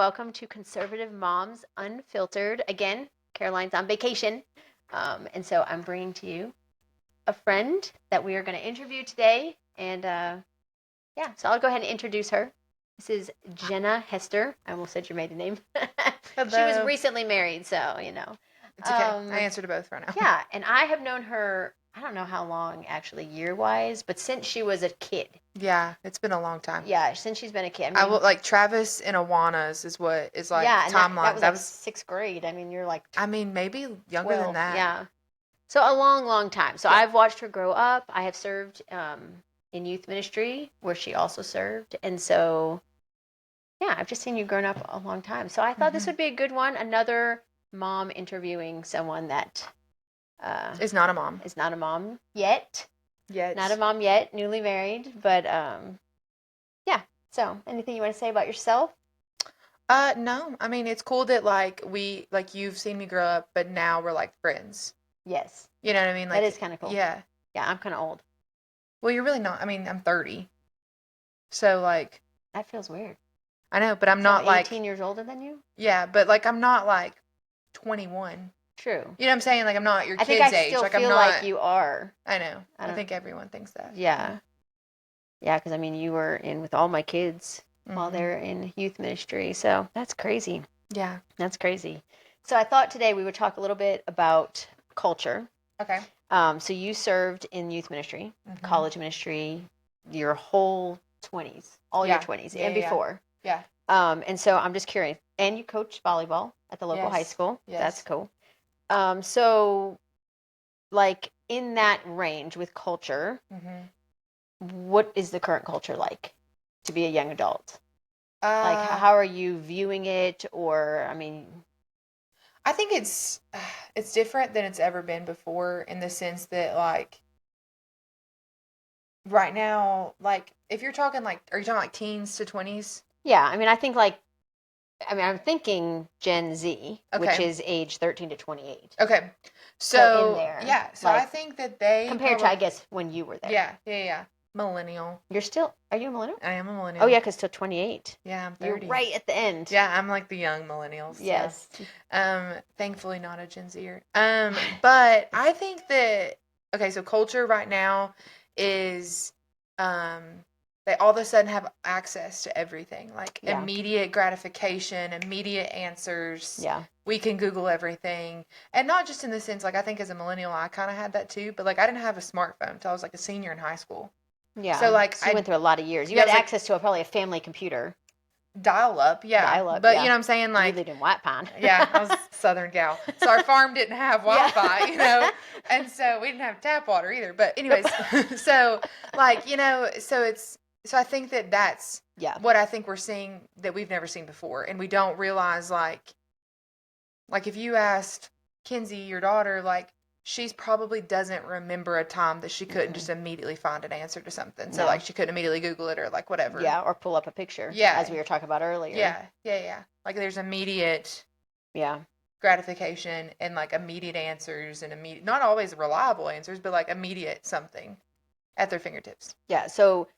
welcome to Conservative Moms Unfiltered. Again, Caroline's on vacation, and so I'm bringing to you a friend that we are going to interview today. And so I'll go ahead and introduce her. This is Jenna Hester. I almost said your maiden name. Hello. She was recently married, so you know. It's okay. I answer to both right now. Yeah, and I have known her, I don't know how long actually year-wise, but since she was a kid. Yeah, it's been a long time. Yeah, since she's been a kid. I will like Travis and Awanas is what is like yeah, the timeline. That was sixth grade. I mean, you're like maybe younger 12, than that. Yeah. So a long, long time. So Yeah. I've watched her grow up. I have served in youth ministry where she also served. And so, yeah, I've just seen you grown up a long time. So I thought this would be a good one. Another mom interviewing someone that is not a mom. Is not a mom yet. Yet. Not a mom yet, newly married. But yeah. So anything you want to say about yourself? No. I mean, it's cool that like you've seen me grow up, but now we're like friends. Yes. You know what I mean? Like, that is kind of cool. Yeah. Yeah, I'm kind of old. Well, you're really not. I mean, I'm 30. So like. That feels weird. I know, but I'm not 18 years older than you? Yeah, but like I'm not like 21. True. You know what I'm saying? Like I'm not your kid's age. I think I still feel I'm not, like you are. I know. I think everyone thinks that. Yeah. Yeah, because I mean, you were in with all my kids while they're in youth ministry. So that's crazy. Yeah. That's crazy. So I thought today we would talk a little bit about culture. Okay. So you served in youth ministry, college ministry, your whole 20s, all your 20s and before. Yeah. And so I'm just curious. And you coach volleyball at the local high school. Yes. That's cool. So like in that range with culture, what is the current culture like to be a young adult? Like how are you viewing it? Or, I mean, I think it's different than it's ever been before in the sense that like right now, like if you're talking like, are you talking like teens to 20s? Yeah. I mean, I'm thinking Gen Z, which is age 13 to 28. Okay. So in there, yeah. So like, I think that they compared to, I guess, when you were there. Yeah. Millennial. Are you a millennial? I am a millennial. Oh yeah, because till 28. Yeah, I'm 30. You're right at the end. Yeah, I'm like the young millennials. Yes. So, thankfully not a Gen Zer. But I think that so culture right now is they all of a sudden have access to everything, like immediate gratification, immediate answers. Yeah. We can Google everything. And not just in the sense, like, I think as a millennial, I kind of had that too, but like, I didn't have a smartphone until I was like a senior in high school. Yeah. So like, you went through a lot of years. You had access to probably a family computer. Dial up, yeah. But you know what I'm saying? Like, you lived in White Pine. Yeah, I was a Southern gal. So our farm didn't have Wi-Fi, you know, and so we didn't have tap water either. But anyways, so like, you know, so I think that that's what I think we're seeing that we've never seen before. And we don't realize like if you asked Kinsey, your daughter, like she's probably doesn't remember a time that she couldn't just immediately find an answer to something. So like she couldn't immediately Google it or like whatever. Yeah, or pull up a picture. Yeah. As we were talking about earlier. Yeah. Like there's immediate gratification and like immediate answers and immediate, not always reliable answers, but like immediate something at their fingertips. Yeah. So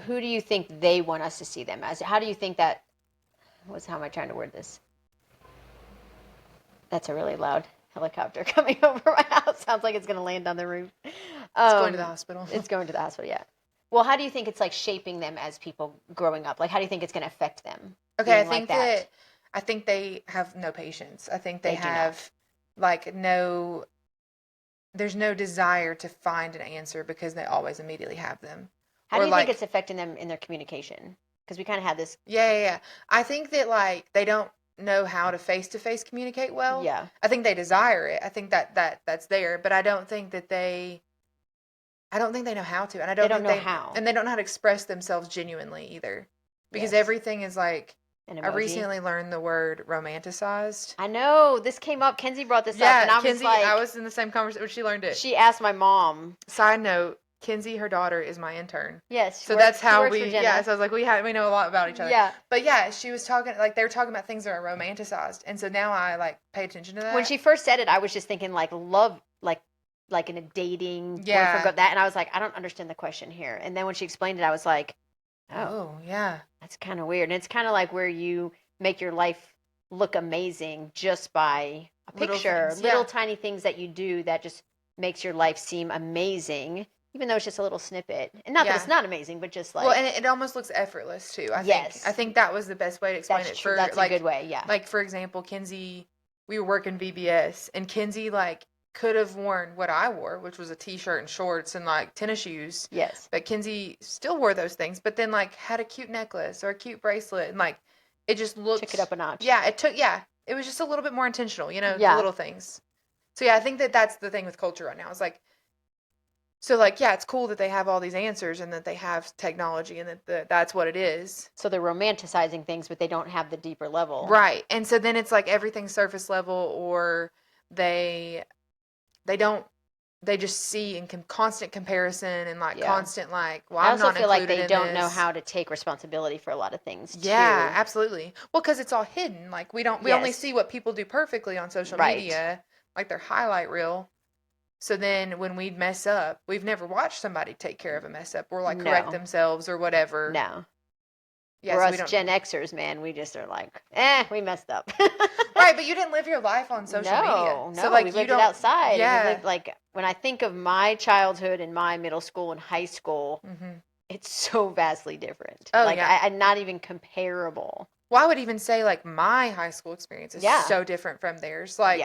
who do you think they want us to see them as? How do you think that how am I trying to word this? That's a really loud helicopter coming over my house. Sounds like it's going to land on the roof. It's going to the hospital. It's going to the hospital, yeah. Well, how do you think it's like shaping them as people growing up? Like, how do you think it's going to affect them? Okay, I think I think they have no patience. I think they have like there's no desire to find an answer because they always immediately have them. How do you think it's affecting them in their communication? Because we kind of had this. Yeah. I think that like they don't know how to face communicate well. Yeah. I think they desire it. I think that's there, but I don't think they know how to, and I don't they think know how, and they don't know how to express themselves genuinely either, because everything is like. I recently learned the word romanticized. I know this came up. Kenzie brought this up, and I was like, I was in the same conversation when she learned it. She asked my mom. Side note: Kenzie, her daughter, is my intern. Yes. So that's how we. Yeah. So I was like, we know a lot about each other. Yeah. But yeah, she was talking like they were talking about things that are romanticized, and so now I like pay attention to that. When she first said it, I was just thinking like love, like in a dating, boyfriend, that, and I was like, I don't understand the question here. And then when she explained it, I was like, Oh, yeah. That's kind of weird. And it's kind of like where you make your life look amazing just by a picture, little tiny things that you do that just makes your life seem amazing, even though it's just a little snippet. And not that it's not amazing, but just like, well, and it almost looks effortless too. I think that was the best way to explain that's it. true. For That's like, a good way. Yeah. like for example, Kinsey, we were working VBS, and Kinsey like could have worn what I wore, which was a t-shirt and shorts and like tennis shoes. Yes. But Kinsey still wore those things, but then like had a cute necklace or a cute bracelet, and like it just looked, took it up a notch. Yeah, it was just a little bit more intentional, the Yeah. little things. So yeah, I think that that's the thing with culture right now. It's like, so like, yeah, it's cool that they have all these answers and that they have technology and that's what it is. So they're romanticizing things, but they don't have the deeper level. Right. And so then it's like everything's surface level, or they don't, they just see in constant comparison and like constant like, well, I'm not included in this. I also feel like they don't know how to take responsibility for a lot of things too. Yeah, absolutely. Well, because it's all hidden. Like we only see what people do perfectly on social media, like their highlight reel. So then when we mess up, we've never watched somebody take care of a mess up or like correct themselves or whatever. No. Yeah, we're us Gen Xers, man. We just are like, we messed up. Right, but you didn't live your life on social media. No, so like we lived it outside. Yeah. And we lived, like, when I think of my childhood and my middle school and high school, it's so vastly different. Oh, like, I'm not even comparable. Well, I would even say, like, my high school experience is so different from theirs. Like,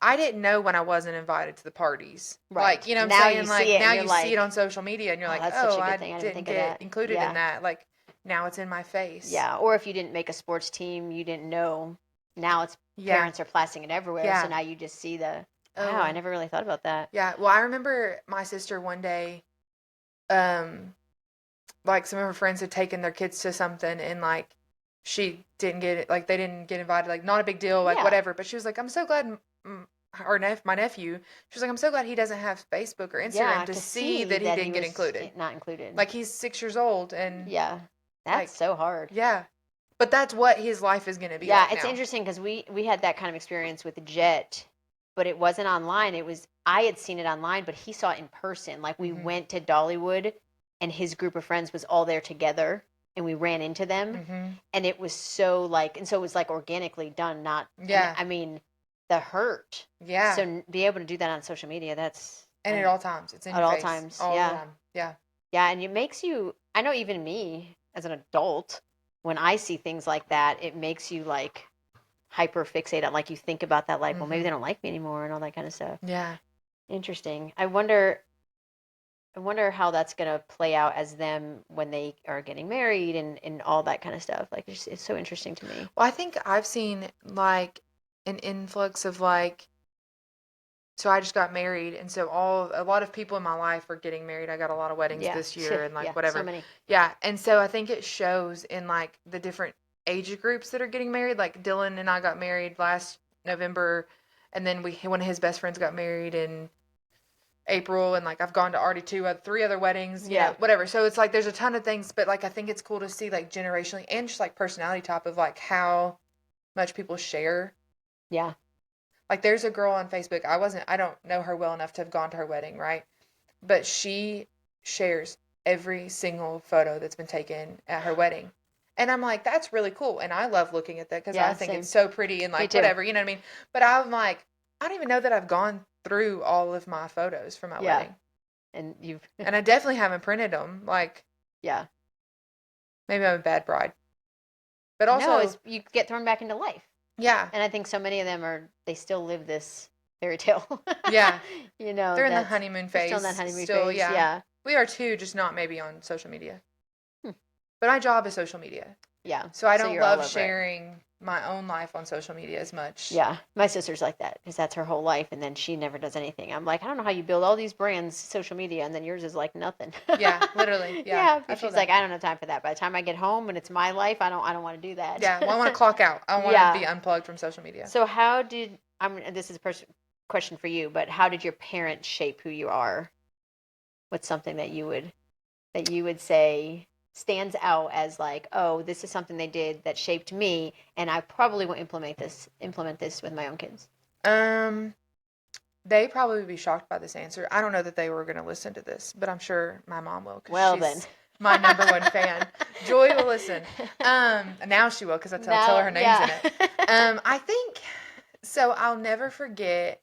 I didn't know when I wasn't invited to the parties. Right. Like, you know what I'm saying? Like, now you see it on social media and you're like, oh, I didn't get included in that. Like, now it's in my face. Yeah. Or if you didn't make a sports team, you didn't know. Now it's parents are blasting it everywhere. Yeah. So now you just see wow, I never really thought about that. Yeah. Well, I remember my sister one day, like some of her friends had taken their kids to something and like she didn't get it, like they didn't get invited, like not a big deal, like whatever. But she was like, I'm so glad my nephew, she was like, I'm so glad he doesn't have Facebook or Instagram to see that he didn't get included. Not included. Like he's 6 years old and that's like, so hard. Yeah. But that's what his life is going to be. Yeah, like it's interesting because we had that kind of experience with Jet, but it wasn't online. I had seen it online, but he saw it in person. Like we went to Dollywood, and his group of friends was all there together, and we ran into them, and it was so like, and so it was like organically done. Not I mean, the hurt. Yeah. So be able to do that on social media, that's at all times. It's in at your all face. times. All the time. Yeah. Yeah, and it makes you. I know even me as an adult, when I see things like that, it makes you like hyper fixate on, like you think about that, like, well, maybe they don't like me anymore and all that kind of stuff. Yeah. Interesting. I wonder how that's going to play out as them when they are getting married and all that kind of stuff. Like it's so interesting to me. Well, I think I've seen like an influx of like, so I just got married, and so a lot of people in my life are getting married. I got a lot of weddings this year and like whatever. So many. Yeah, and so I think it shows in like the different age groups that are getting married. Like Dylan and I got married last November, and then one of his best friends got married in April, and like I've gone to already 3 other weddings. You know, whatever. So it's like there's a ton of things, but like I think it's cool to see like generationally and just like personality type of like how much people share. Yeah. Like there's a girl on Facebook, I don't know her well enough to have gone to her wedding, right? But she shares every single photo that's been taken at her wedding. And I'm like, that's really cool. And I love looking at that because I think it's so pretty and like whatever, you know what I mean? But I'm like, I don't even know that I've gone through all of my photos from my wedding. And and I definitely haven't printed them. Like, maybe I'm a bad bride. But also, you get thrown back into life. Yeah. And I think so many of them they still live this fairy tale. Yeah. You know, they're in the honeymoon phase. Still in that honeymoon phase. Yeah. We are too, just not maybe on social media. But my job is social media. Yeah. So I don't love sharing my own life on social media as much. Yeah. My sister's like that because that's her whole life, and then she never does anything. I'm like, I don't know how you build all these brands, social media, and then yours is like nothing. Yeah, literally. Yeah. Yeah. She's like, I don't have time for that. By the time I get home and it's my life, I don't want to do that. Yeah. Well, I want to clock out. I want to be unplugged from social media. So this is a question for you, but how did your parents shape who you are? What's something that you would say stands out as like, oh, this is something they did that shaped me, and I probably will implement this with my own kids? They probably would be shocked by this answer. I don't know that they were going to listen to this, but I'm sure my mom will. Well, then. my number one fan. Joy will listen. Now she will, because I'll tell her her name's in it. I think, so I'll never forget,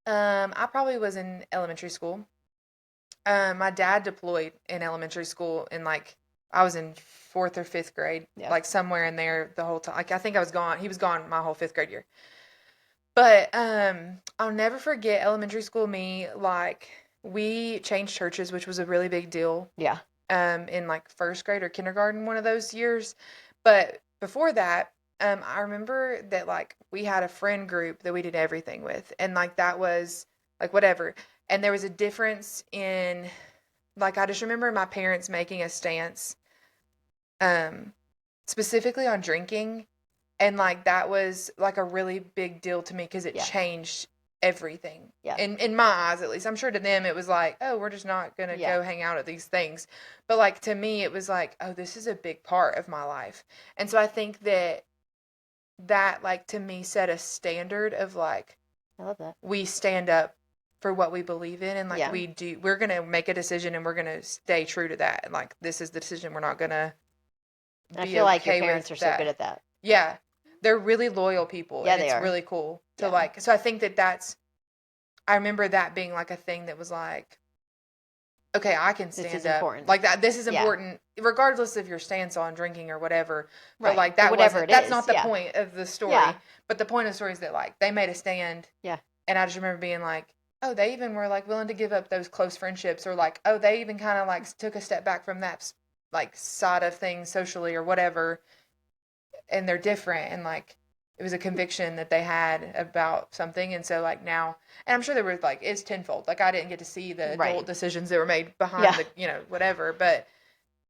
I probably was in elementary school. My dad deployed in elementary school in like, I was in 4th or 5th grade, like somewhere in there the whole time. Like I think he was gone my whole 5th grade year. But I'll never forget elementary school me, like we changed churches, which was a really big deal. Yeah. In like 1st grade or kindergarten, one of those years. But before that, I remember that like we had a friend group that we did everything with, and like that was like whatever. And there was a difference in, like, I just remember my parents making a stance, specifically on drinking, and like that was like a really big deal to me because it changed everything. Yeah. In my eyes, at least. I'm sure to them it was like, oh, we're just not gonna go hang out at these things. But like to me, it was like, oh, this is a big part of my life. And so I think that like to me set a standard of like, I love that. We stand up for what we believe in, and like we're gonna make a decision and we're gonna stay true to that. And like this is the decision, we're not gonna be I feel like your parents are so good at that. Yeah. They're really loyal people. Yeah, and it's really cool to like, so I think I remember that being like a thing that was like, okay, I can stand up. Important. Like that, this is important, regardless of your stance on drinking or whatever. But right. like that's not the point of the story. Yeah. But the point of the story is that like they made a stand. Yeah. And I just remember being like, oh, they even were like willing to give up those close friendships, or like, oh, they even kind of like took a step back from that like side of things socially or whatever. And they're different, and like it was a conviction that they had about something. And so like now, and I'm sure there were like, it's tenfold. Like I didn't get to see the adult decisions that were made behind the, whatever, but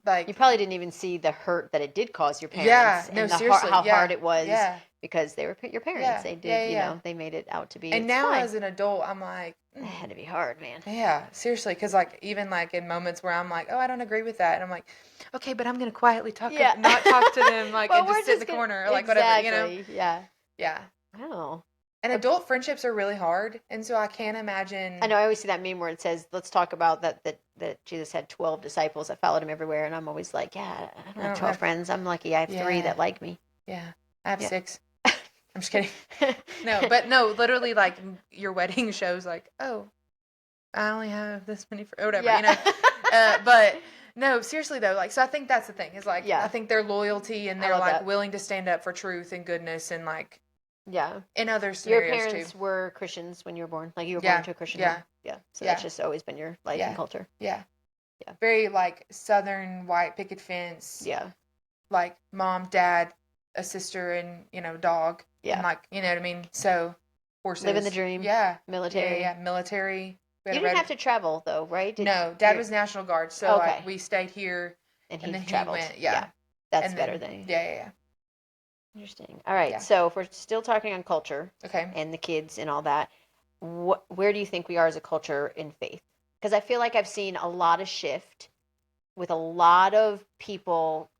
like you probably didn't even see the hurt that it did cause your parents. Yeah, no, and seriously, how hard it was. Yeah. Because they were your parents. Yeah. They did, you know, they made it out to be. And now as an adult, I'm like, it had to be hard, man. Yeah, seriously, because like even like in moments where I'm like, oh, I don't agree with that, and I'm like, okay, but I'm gonna quietly not talk to them, like, and just sit in the corner, or like whatever, you know. Yeah. Yeah. Oh. And adult friendships are really hard, and so I can't imagine. I know. I always see that meme where it says, "Let's talk about that Jesus had 12 disciples that followed him everywhere," and I'm always like, "Yeah, I don't have 12 friends. I'm lucky. I have 3 that like me." Yeah, I have 6. I'm just kidding. No, literally, like your wedding shows, like, oh, I only have this many or whatever, you know. But no, seriously though, like, so I think that's the thing is like, I think their loyalty and they're like willing to stand up for truth and goodness and like, in other scenarios your parents too. were Christians when you were born, like you were born into a Christian home. So that's just always been your life and culture. Very like Southern white picket fence. Like mom, dad, a sister, and dog. And like you know what I mean. So horses, living the dream. Military. Military. You didn't have to travel though, right? No, Dad was National Guard, so like we stayed here, and then he traveled. went. That's better than. Yeah. Interesting. All right, so if we're still talking on culture, and the kids and all that, where do you think we are as a culture in faith? Because I feel like I've seen a lot of shift with a lot of people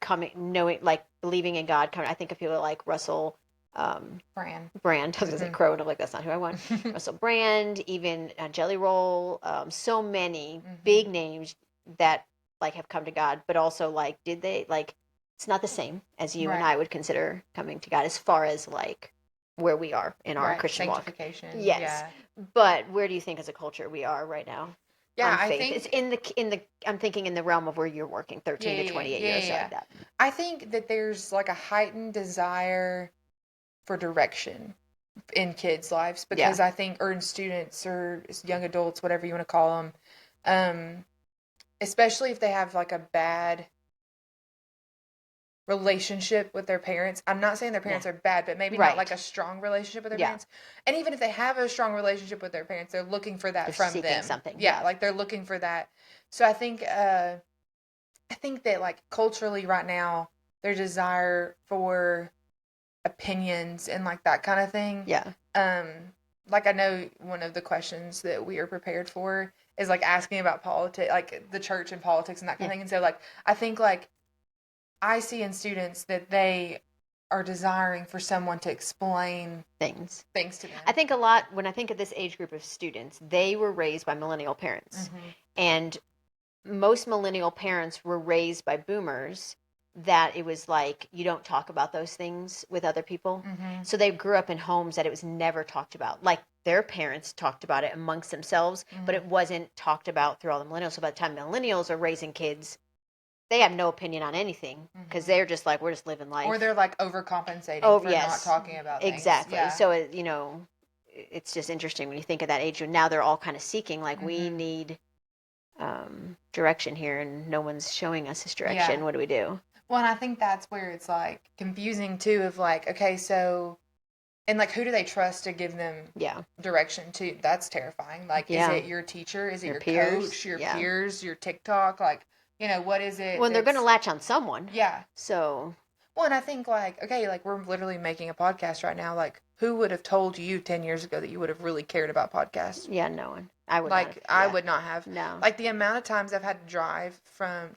coming, knowing, like believing in God. Coming, I think of people like Russell Brand. I was gonna say Crow, and I'm like, that's not who I want. Russell Brand, even Jelly Roll, so many big names that like have come to God, but also like, did they like? It's not the same as you and I would consider coming to God, as far as like where we are in our Christian walk. Sanctification. Yes, but where do you think as a culture we are right now? Yeah, I think it's in the. I'm thinking in the realm of where you're working, 13 to 28 years, like that. I think that there's like a heightened desire for direction in kids' lives, because I think, or in students or young adults, whatever you want to call them, especially if they have like a bad relationship with their parents. I'm not saying their parents are bad, but maybe not like a strong relationship with their parents. And even if they have a strong relationship with their parents, they're looking for that from them. Something. Like they're looking for that. So I think that like culturally right now, their desire for opinions and like that kind of thing. Like I know one of the questions that we are prepared for is like asking about politics, like the church and politics and that kind of thing. And so like I think like I see in students that they are desiring for someone to explain things to them. I think a lot, when I think of this age group of students, they were raised by millennial parents. And most millennial parents were raised by boomers that it was like you don't talk about those things with other people. Mm-hmm. So they grew up in homes that it was never talked about. Like their parents talked about it amongst themselves, but it wasn't talked about through all the millennials. So by the time millennials are raising kids, they have no opinion on anything because they're just like, we're just living life. Or they're like overcompensating for not talking about things. Exactly. Yeah. So, it's just interesting when you think of that age. And now they're all kind of seeking, like, we need direction here, and no one's showing us this direction. What do we do? Well, and I think that's where it's like confusing too, of like, okay, so, and like, who do they trust to give them direction to? That's terrifying. Like, is it your teacher? Is it your peers? Coach, your peers, your TikTok? Like, what is it? Well, they're going to latch on someone. Yeah. So. Well, and I think like, okay, like we're literally making a podcast right now. Like, who would have told you 10 years ago that you would have really cared about podcasts? Yeah, no one. I would like, not have, I would not have. No. Like, the amount of times I've had to drive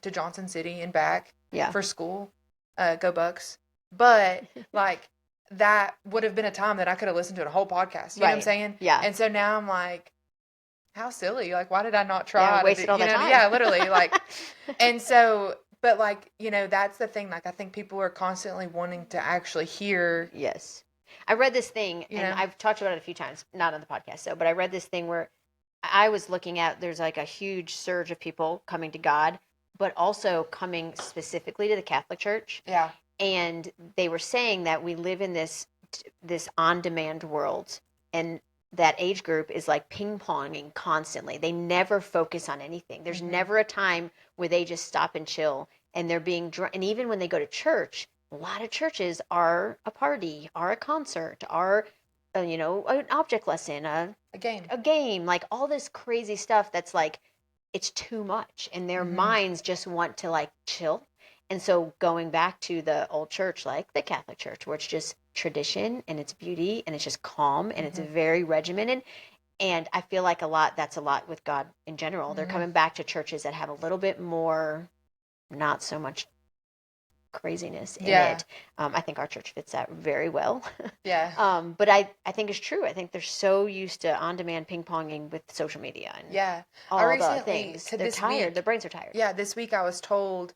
to Johnson City and back for school, go Bucks. But, like, that would have been a time that I could have listened to a whole podcast. You know what I'm saying? Yeah. And so now I'm like, how silly. Like, why did I not try to waste all that time. Yeah, literally. Like, and so, but like, that's the thing. Like, I think people are constantly wanting to actually hear. Yes. I read this thing, and I've talked about it a few times, not on the podcast, but I read this thing where I was looking at, there's like a huge surge of people coming to God, but also coming specifically to the Catholic Church. Yeah. And they were saying that we live in this on-demand world, and that age group is like ping-ponging constantly. They never focus on anything. There's never a time where they just stop and chill, and they're being and even when they go to church, a lot of churches are a party, are a concert, are an object lesson, a game, like all this crazy stuff that's like, it's too much, and their minds just want to like chill. And so going back to the old church, like the Catholic Church, where it's just tradition and it's beauty and it's just calm and it's very regimented. And I feel like that's a lot with God in general. They're coming back to churches that have a little bit more, not so much craziness in it. I think our church fits that very well. Yeah. But I think it's true. I think they're so used to on-demand ping-ponging with social media and all the things. They're tired. Their brains are tired. Yeah, this week I was told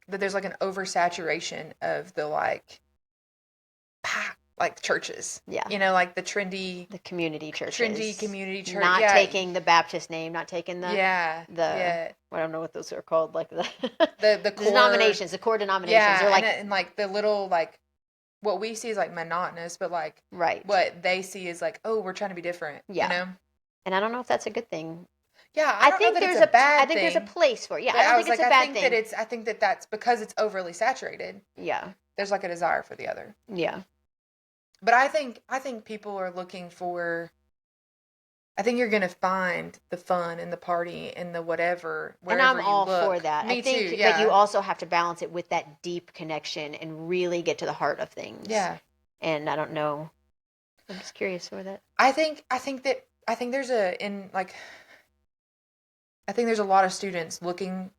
that there's like an oversaturation of the like churches. Yeah. Like the community churches. Not taking the Baptist name, not taking the I don't know what those are called, like the the core, denominations, the core denominations. Yeah, They're like, and like the little like what we see is like monotonous, but like what they see is like, oh, we're trying to be different. Yeah. And I don't know if that's a good thing. Yeah, I think there's a bad thing. I think there's a place for it. Yeah, I don't think it's a bad thing. I think that's because it's overly saturated. Yeah. There's like a desire for the other. Yeah. But I think people are looking for. I think you're going to find the fun and the party and the whatever. And I'm all for that. Me I think too. Yeah. But you also have to balance it with that deep connection and really get to the heart of things. Yeah. And I don't know. I'm just curious for that. I think there's I think there's a lot of students looking,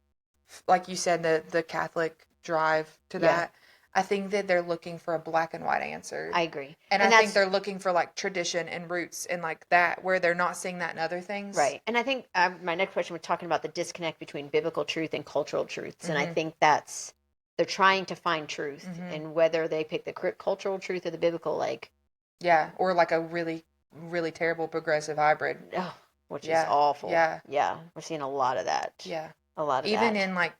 like you said, the Catholic drive to that. I think that they're looking for a black and white answer. I agree. And I think they're looking for like tradition and roots and like that, where they're not seeing that in other things. Right. And I think my next question, we're talking about the disconnect between biblical truth and cultural truths. And I think they're trying to find truth, and whether they pick the cultural truth or the biblical, like. Yeah. Or like a really, really terrible progressive hybrid. Oh, which is awful. Yeah. Yeah. We're seeing a lot of that. Yeah. A lot of even that. in like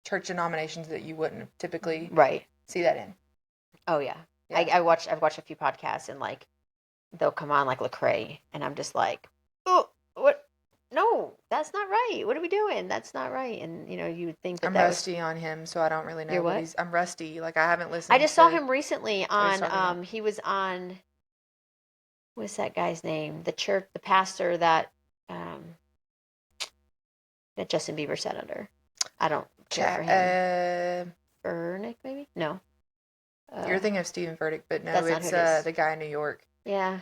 church denominations that you wouldn't typically see that in. Oh yeah. I've watched a few podcasts, and like they'll come on like Lecrae, and I'm just like, oh, what? No, that's not right. What are we doing? That's not right. And you would think that I'm rusty on him, so I don't really know what he's. I'm rusty. Like I haven't listened. I just saw him recently on. He was on. What's that guy's name? The pastor that Justin Bieber sat under. I don't care for him. Furnick, maybe? No. You're thinking of Stephen Furtick, but no, it's the guy in New York. Yeah.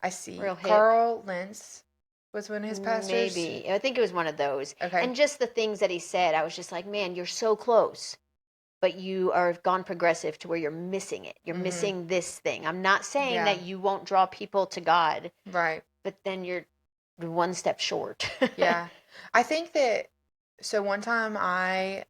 I see. Real hip. Carl Lentz was one of his pastors. Maybe. I think it was one of those. Okay. And just the things that he said, I was just like, man, you're so close. But you are gone progressive to where you're missing it. You're missing this thing. I'm not saying that you won't draw people to God. Right. But then you're one step short. Yeah. I think that So one time I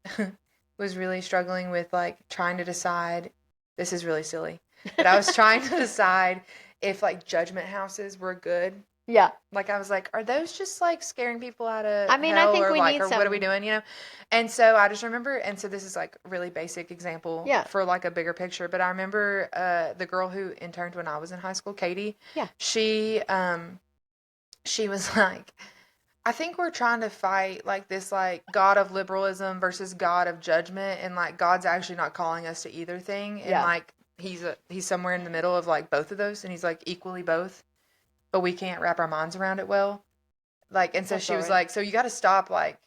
was really struggling with like trying to decide, this is really silly, but I was trying to decide if like judgment houses were good. Yeah. Like I was like, are those just like scaring people out of I mean, I hell think or we like, need or what are we some. doing, you know? And so I just remember, and so this is like a really basic example Yeah. for like a bigger picture, but I remember the girl who interned when I was in high school, Katie. Yeah. She was like, I think we're trying to fight like this like God of liberalism versus God of judgment, and like God's actually not calling us to either thing, and Yeah. like he's somewhere in the middle of like both of those, and he's like equally both, but we can't wrap our minds around it well. Like, and so That's she all was right. like, so you got to stop like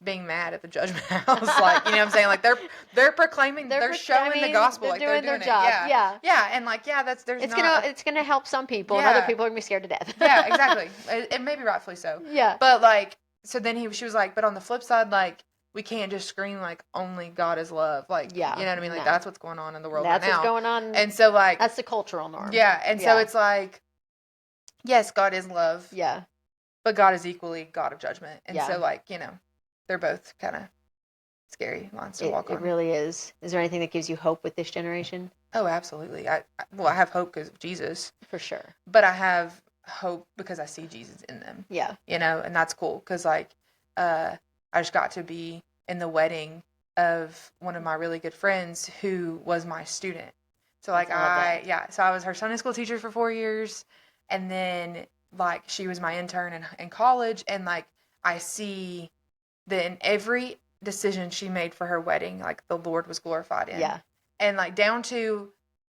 being mad at the judgment house, like, you know what I'm saying? Like they're proclaiming, they're showing the gospel, they're like they're doing their doing it, job. yeah, Yeah. yeah, and like yeah, that's there's It's not, gonna help some people, and other yeah, people are gonna be scared to death. yeah, exactly, and maybe rightfully so, Yeah. but like, so then she was like, but on the flip side, like we can't just scream like only God is love, like Yeah. you know what I mean? Like No. that's what's going on in the world right That's what's now, going on. and so like That's the cultural norm. yeah, and so Yeah. it's like, yes, God is love, Yeah. but God is equally God of judgment, and Yeah. so like you know, they're both kind of scary lines to walk It on. really is. Is there anything that gives you hope with this generation? Oh, absolutely. Well, I have hope because of Jesus, For sure. but I have hope because I see Jesus in them. Yeah. You know, and that's cool because like I just got to be in the wedding of one of my really good friends who was my student. So like so I was her Sunday school teacher for 4 years, and then like she was my intern in college, and like I see that in every decision she made for her wedding, like the Lord was glorified in. Yeah. And like down to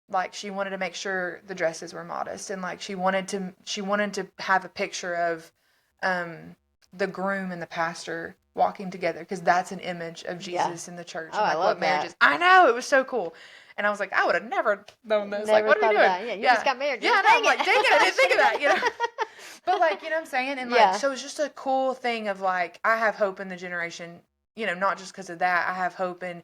like she wanted to make sure the dresses were modest, and like she wanted to have a picture of the groom and the pastor walking together, because that's an image of Jesus in the church, and I like love what marriage that. is. I know, it was so cool. And I was like, I would have never known this. Like, Never what are we thought of doing? that. Yeah, you just got married. Yeah, Just I know. dang I'm like, it. dang it, I didn't think of that, you know. But like, you know what I'm saying? And like, Yeah. so it's just a cool thing of like, I have hope in the generation, you know, not just because of that. I have hope in,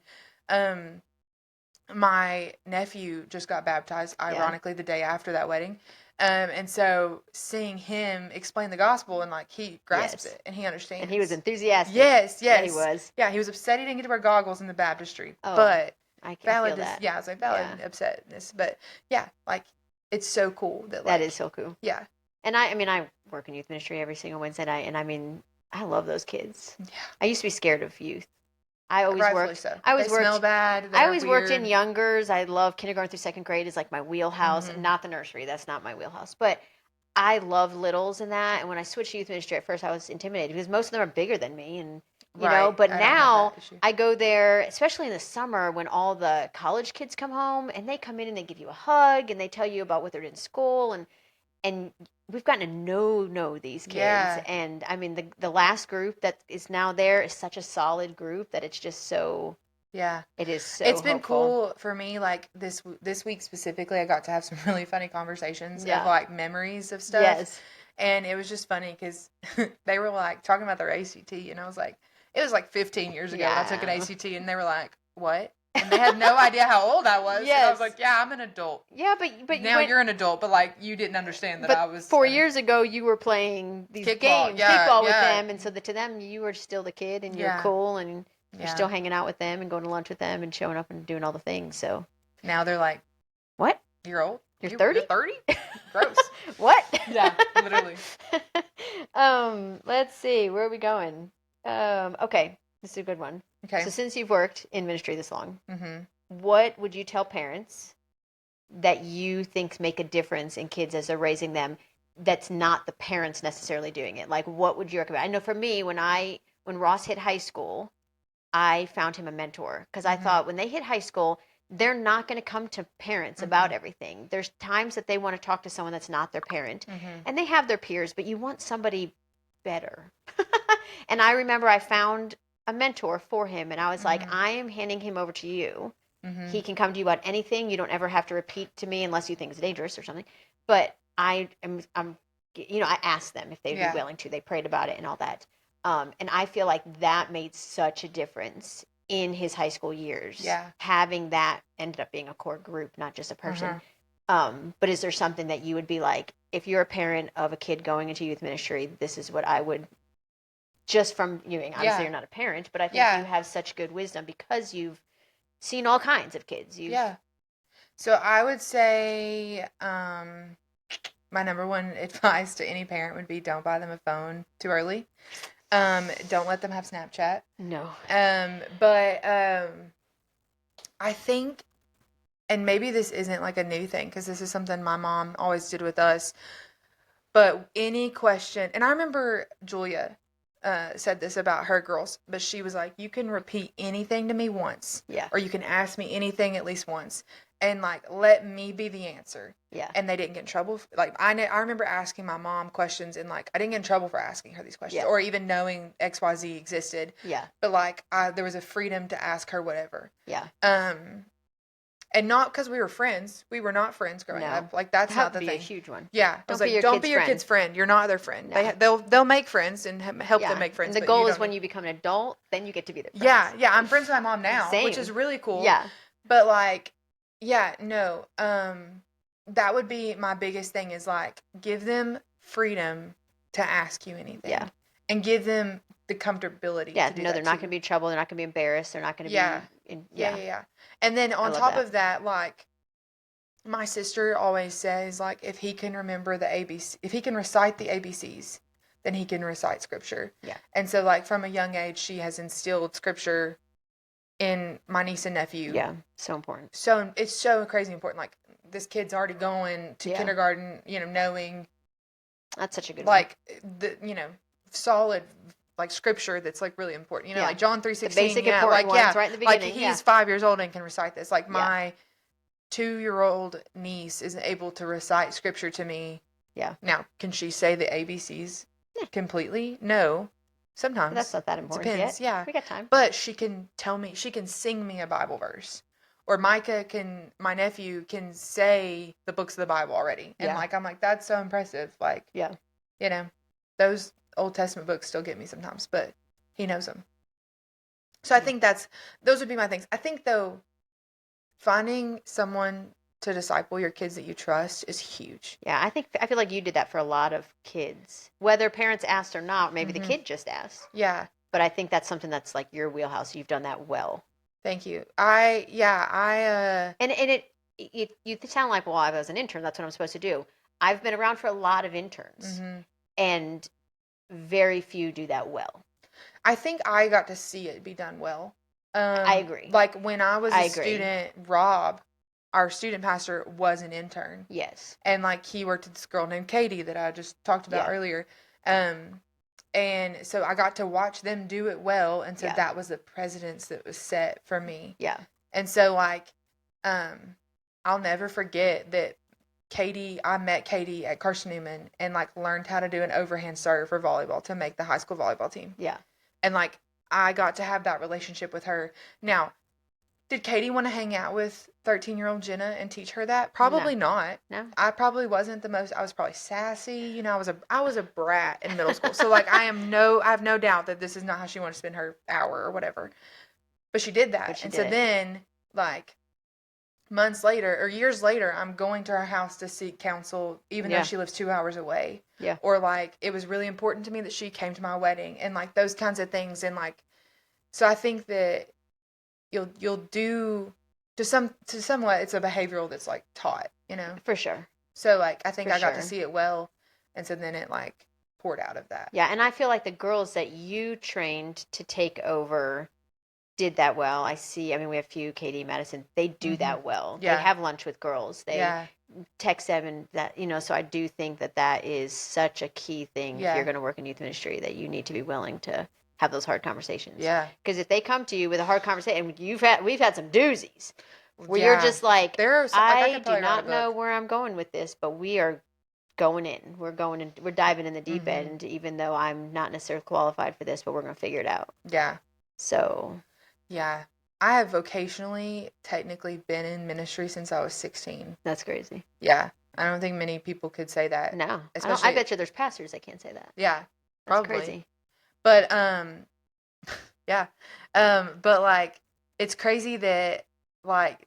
my nephew just got baptized, ironically, the day after that wedding. And so seeing him explain the gospel, and like he grasps Yes. it and he understands. And he was enthusiastic. Yes, Yeah, yes. he was. Yeah, he was upset he didn't get to wear goggles in the baptistry. Oh, But I feel valid, that. yeah, I was like valid upsetness. But yeah, like it's so cool that like That is so cool. yeah. And I mean, I work in youth ministry every single Wednesday night, and I mean, I love those kids. Yeah. I used to be scared of youth. I always Rightfully worked. so. I always They worked. smell bad. I They're always worked in weird. youngers. I love kindergarten through second grade is like my wheelhouse, not the nursery. That's not my wheelhouse. But I love littles in that. And when I switched to youth ministry at first, I was intimidated because most of them are bigger than me, and you know. Right. But I don't have now that issue. I go there, especially in the summer when all the college kids come home, and they come in and they give you a hug and they tell you about what they're doing in school, and we've gotten to know these kids. Yeah. And I mean, the last group that is now there is such a solid group that it's just so. Yeah. It is so It's been hopeful. cool for me, like this week specifically, I got to have some really funny conversations of like memories of stuff. Yes. And it was just funny because they were like talking about their ACT, and I was like, it was like 15 years ago when I took an ACT, and they were like, what? And they had no idea how old I was. Yes. And I was like, yeah, I'm an adult. Yeah, but now you're an adult, but like you didn't understand that I was 4 years ago you were playing these games, kickball with them, and so to them you were still the kid, and you're cool, and you're still hanging out with them and going to lunch with them and showing up and doing all the things. So now they're like, what? You're old? You're 30? You're 30? Gross. What? Yeah, literally. Let's see, where are we going? Okay, this is a good one. Okay. So since you've worked in ministry this long, mm-hmm. what would you tell parents that you think make a difference in kids as they're raising them that's not the parents necessarily doing it? Like, what would you recommend? I know for me, when Ross hit high school, I found him a mentor because I thought when they hit high school, they're not going to come to parents about everything. There's times that they want to talk to someone that's not their parent, and they have their peers, but you want somebody better. And I remember I found a mentor for him, and I was like, I am handing him over to you. He can come to you about anything. You don't ever have to repeat to me unless you think it's dangerous or something. But I'm I asked them if they'd be willing to. They prayed about it and all that. And I feel like that made such a difference in his high school years. Yeah. Having that ended up being a core group, not just a person. But is there something that you would be like, if you're a parent of a kid going into youth ministry, this is what I would just from viewing. Obviously, you're not a parent, but I think you have such good wisdom because you've seen all kinds of kids. So I would say my number one advice to any parent would be don't buy them a phone too early. Don't let them have Snapchat. No. But I think, and maybe this isn't like a new thing because this is something my mom always did with us, but any question, and I remember Julia said this about her girls, but she was like, you can repeat anything to me once. Yeah. Or you can ask me anything at least once. And like, let me be the answer. Yeah. And they didn't get in trouble. Like, I remember asking my mom questions, and like, I didn't get in trouble for asking her these questions or even knowing XYZ existed. Yeah. But like, there was a freedom to ask her whatever. Yeah. And not because we were friends. We were not friends growing up. Like, that's not the thing. That would be a huge one. Yeah. I was like, don't be your kid's friend. You're not their friend. No. They'll make friends and help them make friends. And the goal is when you become an adult, then you get to be their friends. Yeah. Yeah. I'm friends with my mom now, which is really cool. Yeah. But like, yeah, no. That would be my biggest thing is like, give them freedom to ask you anything. Yeah. And give them the comfortability to do no, they're not going to be in trouble. They're not going to be embarrassed. They're not going to be... Yeah. And then on top of that, like, my sister always says, like, if he can remember the ABC, if he can recite the ABCs, then he can recite scripture. Yeah. And so, like, from a young age, she has instilled scripture in my niece and nephew. Yeah, so important. So, it's so crazy important. Like, this kid's already going to kindergarten, knowing. That's such a good like, solid, like, scripture that's, like, really important. Like, John 3:16. The basic important ones right in the beginning. Like, he's 5 years old and can recite this. Like, my 2-year-old niece is able to recite scripture to me. Yeah. Now, can she say the ABCs completely? No. Sometimes. But that's not that important. Depends. Yet. Yeah. We got time. But she can she can sing me a Bible verse. Or my nephew can say the books of the Bible already. And like, I'm like, that's so impressive. Like, those Old Testament books still get me sometimes, but he knows them. So I think those would be my things. I think though, finding someone to disciple your kids that you trust is huge. Yeah, I feel like you did that for a lot of kids, whether parents asked or not. Maybe the kid just asked. Yeah, but I think that's something that's like your wheelhouse. You've done that well. Thank you. And you sound like, well, I was an intern. That's what I'm supposed to do. I've been around for a lot of interns, and very few do that well. I think I got to see it be done well. I agree. Like when I was a student, Rob, our student pastor, was an intern. Yes. And like he worked with this girl named Katie that I just talked about earlier. And so I got to watch them do it well. And so that was the precedence that was set for me. Yeah. And so like, I'll never forget that I met Katie at Carson Newman and like learned how to do an overhand serve for volleyball to make the high school volleyball team. Yeah. And like, I got to have that relationship with her. Now, did Katie want to hang out with 13-year-old Jenna and teach her that? Probably not. No. I probably wasn't I was probably sassy. I was a brat in middle school. So like, I have no doubt that this is not how she wanted to spend her hour or whatever. But she did that. So then like months later or years later, I'm going to her house to seek counsel, even though she lives 2 hours away. Yeah. Or like, it was really important to me that she came to my wedding and like those kinds of things. And like, so I think that you'll do to somewhat, it's a behavioral that's like taught, For sure. So like, I think I got to see it well. And so then it like poured out of that. Yeah. And I feel like the girls that you trained to take over did that well. We have a few, Katie, Madison, they do that well. Yeah. They have lunch with girls. They text them and that, so I do think that is such a key thing if you're going to work in youth ministry, that you need to be willing to have those hard conversations. Yeah. Because if they come to you with a hard conversation, and we've had some doozies where you're just like, I do not know where I'm going with this, but we are going in. We're diving in the deep end, even though I'm not necessarily qualified for this, but we're going to figure it out. Yeah. So. Yeah. I have vocationally technically been in ministry since I was 16. That's crazy. Yeah. I don't think many people could say that. No. I bet you there's pastors that can't say that. Yeah. That's probably. Crazy. But, yeah. But like, it's crazy that like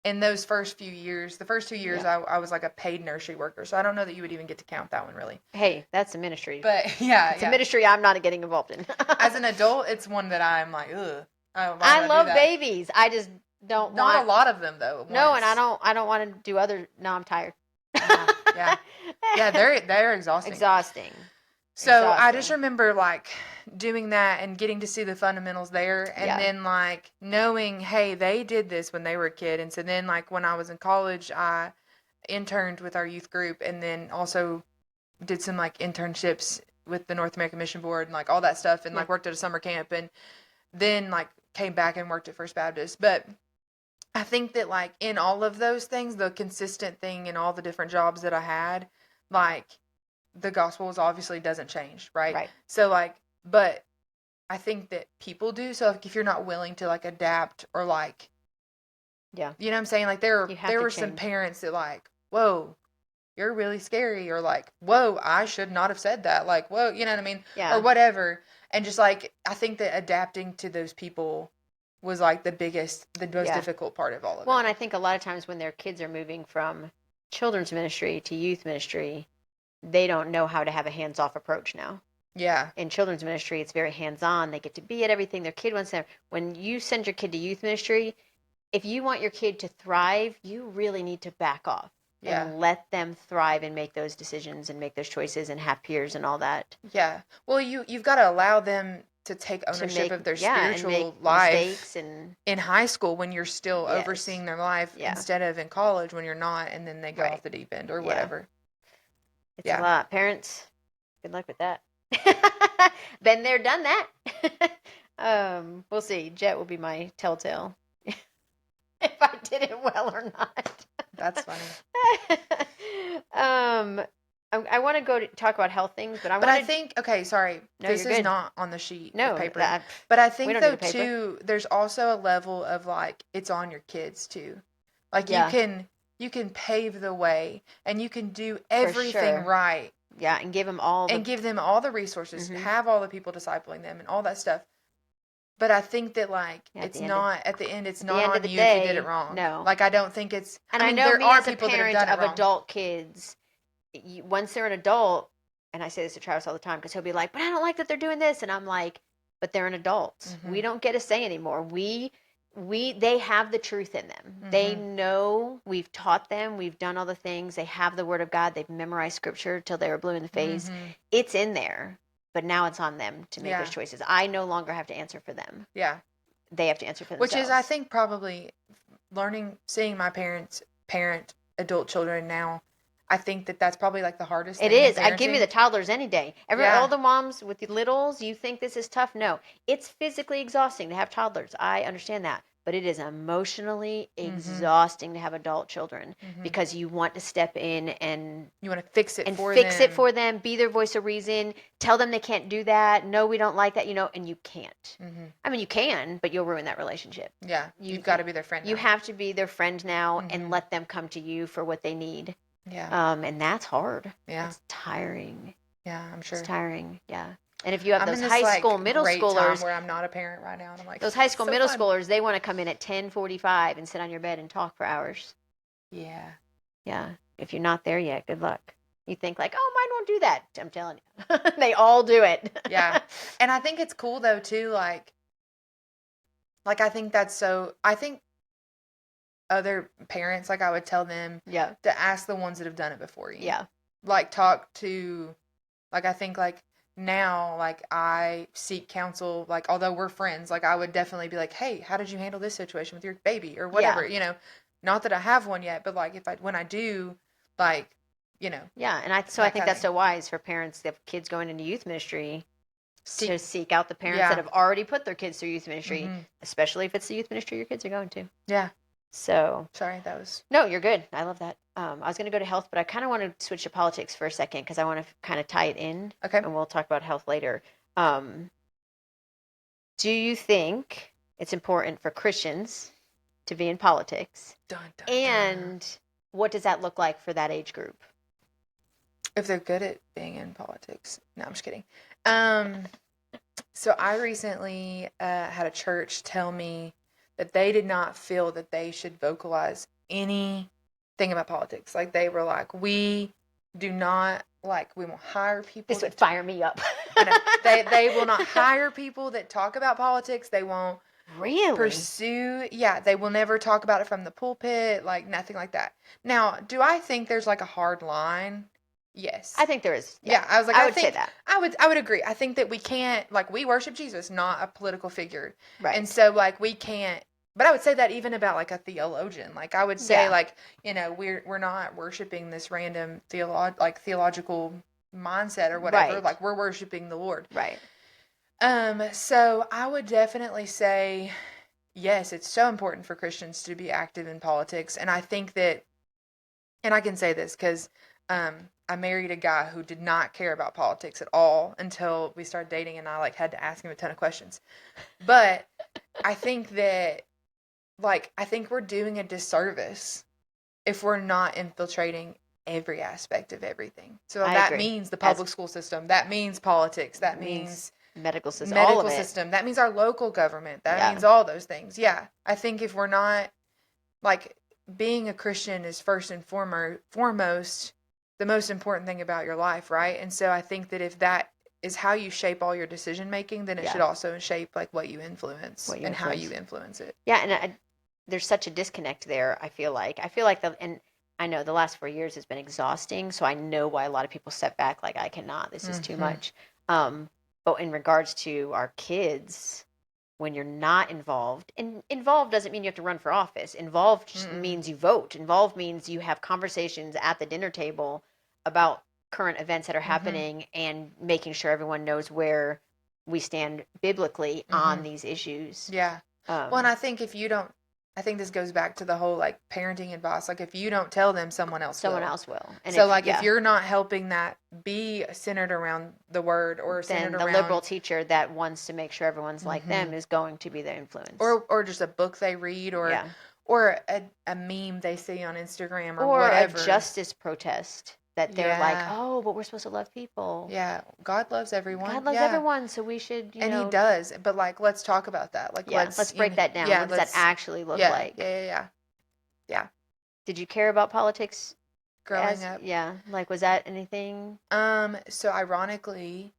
in those first few years, the first 2 years, I was like a paid nursery worker. So I don't know that you would even get to count that one really. Hey, that's a ministry. But yeah, it's a ministry I'm not getting involved in. As an adult, it's one that I'm like, ugh. I love babies. I just don't Not a lot of them though. No, and I don't want to do other. No, I'm tired. Yeah. Yeah, they're exhausting. So I just remember like doing that and getting to see the fundamentals there, and then like knowing, hey, they did this when they were a kid, and so then like when I was in college, I interned with our youth group, and then also did some like internships with the North American Mission Board and like all that stuff, and like worked at a summer camp, and then like came back and worked at First Baptist. But I think that like in all of those things, the consistent thing in all the different jobs that I had, like the gospel obviously doesn't change, right? So like, but I think that people do. So like, if you're not willing to like adapt or like, you know what I'm saying? Like there were some parents that like, whoa, you're really scary, or like, whoa, I should not have said that. Like, whoa, you know what I mean? Or whatever. And just like, I think that adapting to those people was like the most difficult part of all of it. Well, and I think a lot of times when their kids are moving from children's ministry to youth ministry, they don't know how to have a hands-off approach now. Yeah. In children's ministry, it's very hands-on. They get to be at everything their kid wants to. When you send your kid to youth ministry, if you want your kid to thrive, you really need to back off and let them thrive and make those decisions and make those choices and have peers and all that. Yeah. Well, you've got to allow them to take ownership of their spiritual life in high school when you're still overseeing their life instead of in college when you're not, and then they go off the deep end or whatever. It's a lot. Parents, good luck with that. Been there, done that. We'll see. Jet will be my telltale if I did it well or not. That's funny. I want to go to talk about health things, but I think, okay, sorry. No, this is not on the sheet of paper. But I think, though, too, there's also a level of, like, it's on your kids, too. Like, you can pave the way, and you can do everything right. Yeah, and give them all the resources, have all the people discipling them, and all that stuff. But I think that, like, it's not, at the end, it's not on you if you did it wrong. No. Like, I don't think it's, and I mean, there are people that have done it wrong. Adult kids, once they're an adult, and I say this to Travis all the time, because he'll be like, but I don't like that they're doing this. And I'm like, but they're an adult. Mm-hmm. We don't get a say anymore. They have the truth in them. Mm-hmm. They know, we've taught them, we've done all the things. They have the word of God. They've memorized scripture till they were blue in the face. Mm-hmm. It's in there, but now it's on them to make those choices. I no longer have to answer for them. Yeah. They have to answer for themselves. Which is, I think, probably seeing my parents parent adult children now, I think that that's probably like the hardest thing. It is. I give me the toddlers any day. All the moms with the littles, you think this is tough? No. It's physically exhausting to have toddlers. I understand that. But it is emotionally exhausting to have adult children because you want to step in and you want to fix it for them, be their voice of reason, tell them they can't do that. No, we don't like that, and you can't. Mm-hmm. I mean, you can, but you'll ruin that relationship. Yeah. You've got to be their friend now. You have to be their friend now and let them come to you for what they need. Yeah. And that's hard. Yeah. It's tiring. Yeah, I'm sure. It's tiring. Yeah. And if you have those high school, middle schoolers, where I'm not a parent right now, and I'm like, those high school, middle schoolers, they want to come in at 10:45 and sit on your bed and talk for hours. Yeah. Yeah. If you're not there yet, good luck. You think like, oh, mine won't do that. I'm telling you, they all do it. Yeah. And I think it's cool though too. Like I think that's so. I think other parents, like I would tell them, to ask the ones that have done it before you. Yeah. Like talk to, like I think like. Now, like, I seek counsel, like, although we're friends, like, I would definitely be like, hey, how did you handle this situation with your baby or whatever, not that I have one yet, but, like, when I do, like, Yeah, and I think that's so wise for parents that have kids going into youth ministry to seek out the parents that have already put their kids through youth ministry, especially if it's the youth ministry your kids are going to. Yeah. So. Sorry, that was. No, you're good. I love that. I was going to go to health, but I kind of want to switch to politics for a second because I want to kind of tie it in. Okay. And we'll talk about health later. Do you think it's important for Christians to be in politics? Dun, dun, and what does that look like for that age group? If they're good at being in politics. No, I'm just kidding. So I recently had a church tell me that they did not feel that they should vocalize anything about politics. Like, they were like, we do not, like, we won't hire people. This would fire me up. I know. They will not hire people that talk about politics. They won't really pursue. Yeah, they will never talk about it from the pulpit, like, nothing like that. Now, do I think there's, like, a hard line? Yes. I think there is. Yeah, I was like, I would say that. I would agree. I think that we can't, like, we worship Jesus, not a political figure. Right. And so, like, we can't, but I would say that even about, like, a theologian. Like, I would say, like, you know, we're not worshiping this random theological mindset or whatever. Right. Like, we're worshiping the Lord. Right. So I would definitely say, yes, it's so important for Christians to be active in politics. And I think that, and I can say this because, I married a guy who did not care about politics at all until we started dating, and I, like, had to ask him a ton of questions. But I think that, like, I think we're doing a disservice if we're not infiltrating every aspect of everything. So that means the public school system. That means politics. That means medical system. Medical system. That means our local government. That means all those things. Yeah. I think if we're not, like, being a Christian is first and foremost the most important thing about your life, right? And so I think that if that is how you shape all your decision making, then it should also shape, like, what you influence and how you influence it. Yeah, and there's such a disconnect there. I feel like and I know the last 4 years has been exhausting, so I know why a lot of people step back. Like, I cannot. This is too much. But in regards to our kids, when you're not involved, and involved doesn't mean you have to run for office. Involved just means you vote. Involved means you have conversations at the dinner table about current events that are happening and making sure everyone knows where we stand biblically on these issues. Yeah. Well, and I think if you don't, I think this goes back to the whole, like, parenting advice. Like, if you don't tell them, someone else will. And so, if you're not helping that be centered around the word, or centered then the around liberal teacher that wants to make sure everyone's like them is going to be the influence. Or just a book they read, or a meme they see on Instagram, or whatever. Or a justice protest that they're like, oh, but we're supposed to love people. Yeah, God loves everyone. God loves everyone, so we should, and He does. But, like, let's talk about that. Like, let's break that down. What does that actually look like? Yeah. Did you care about politics growing up? Yeah. Like, was that anything? So ironically,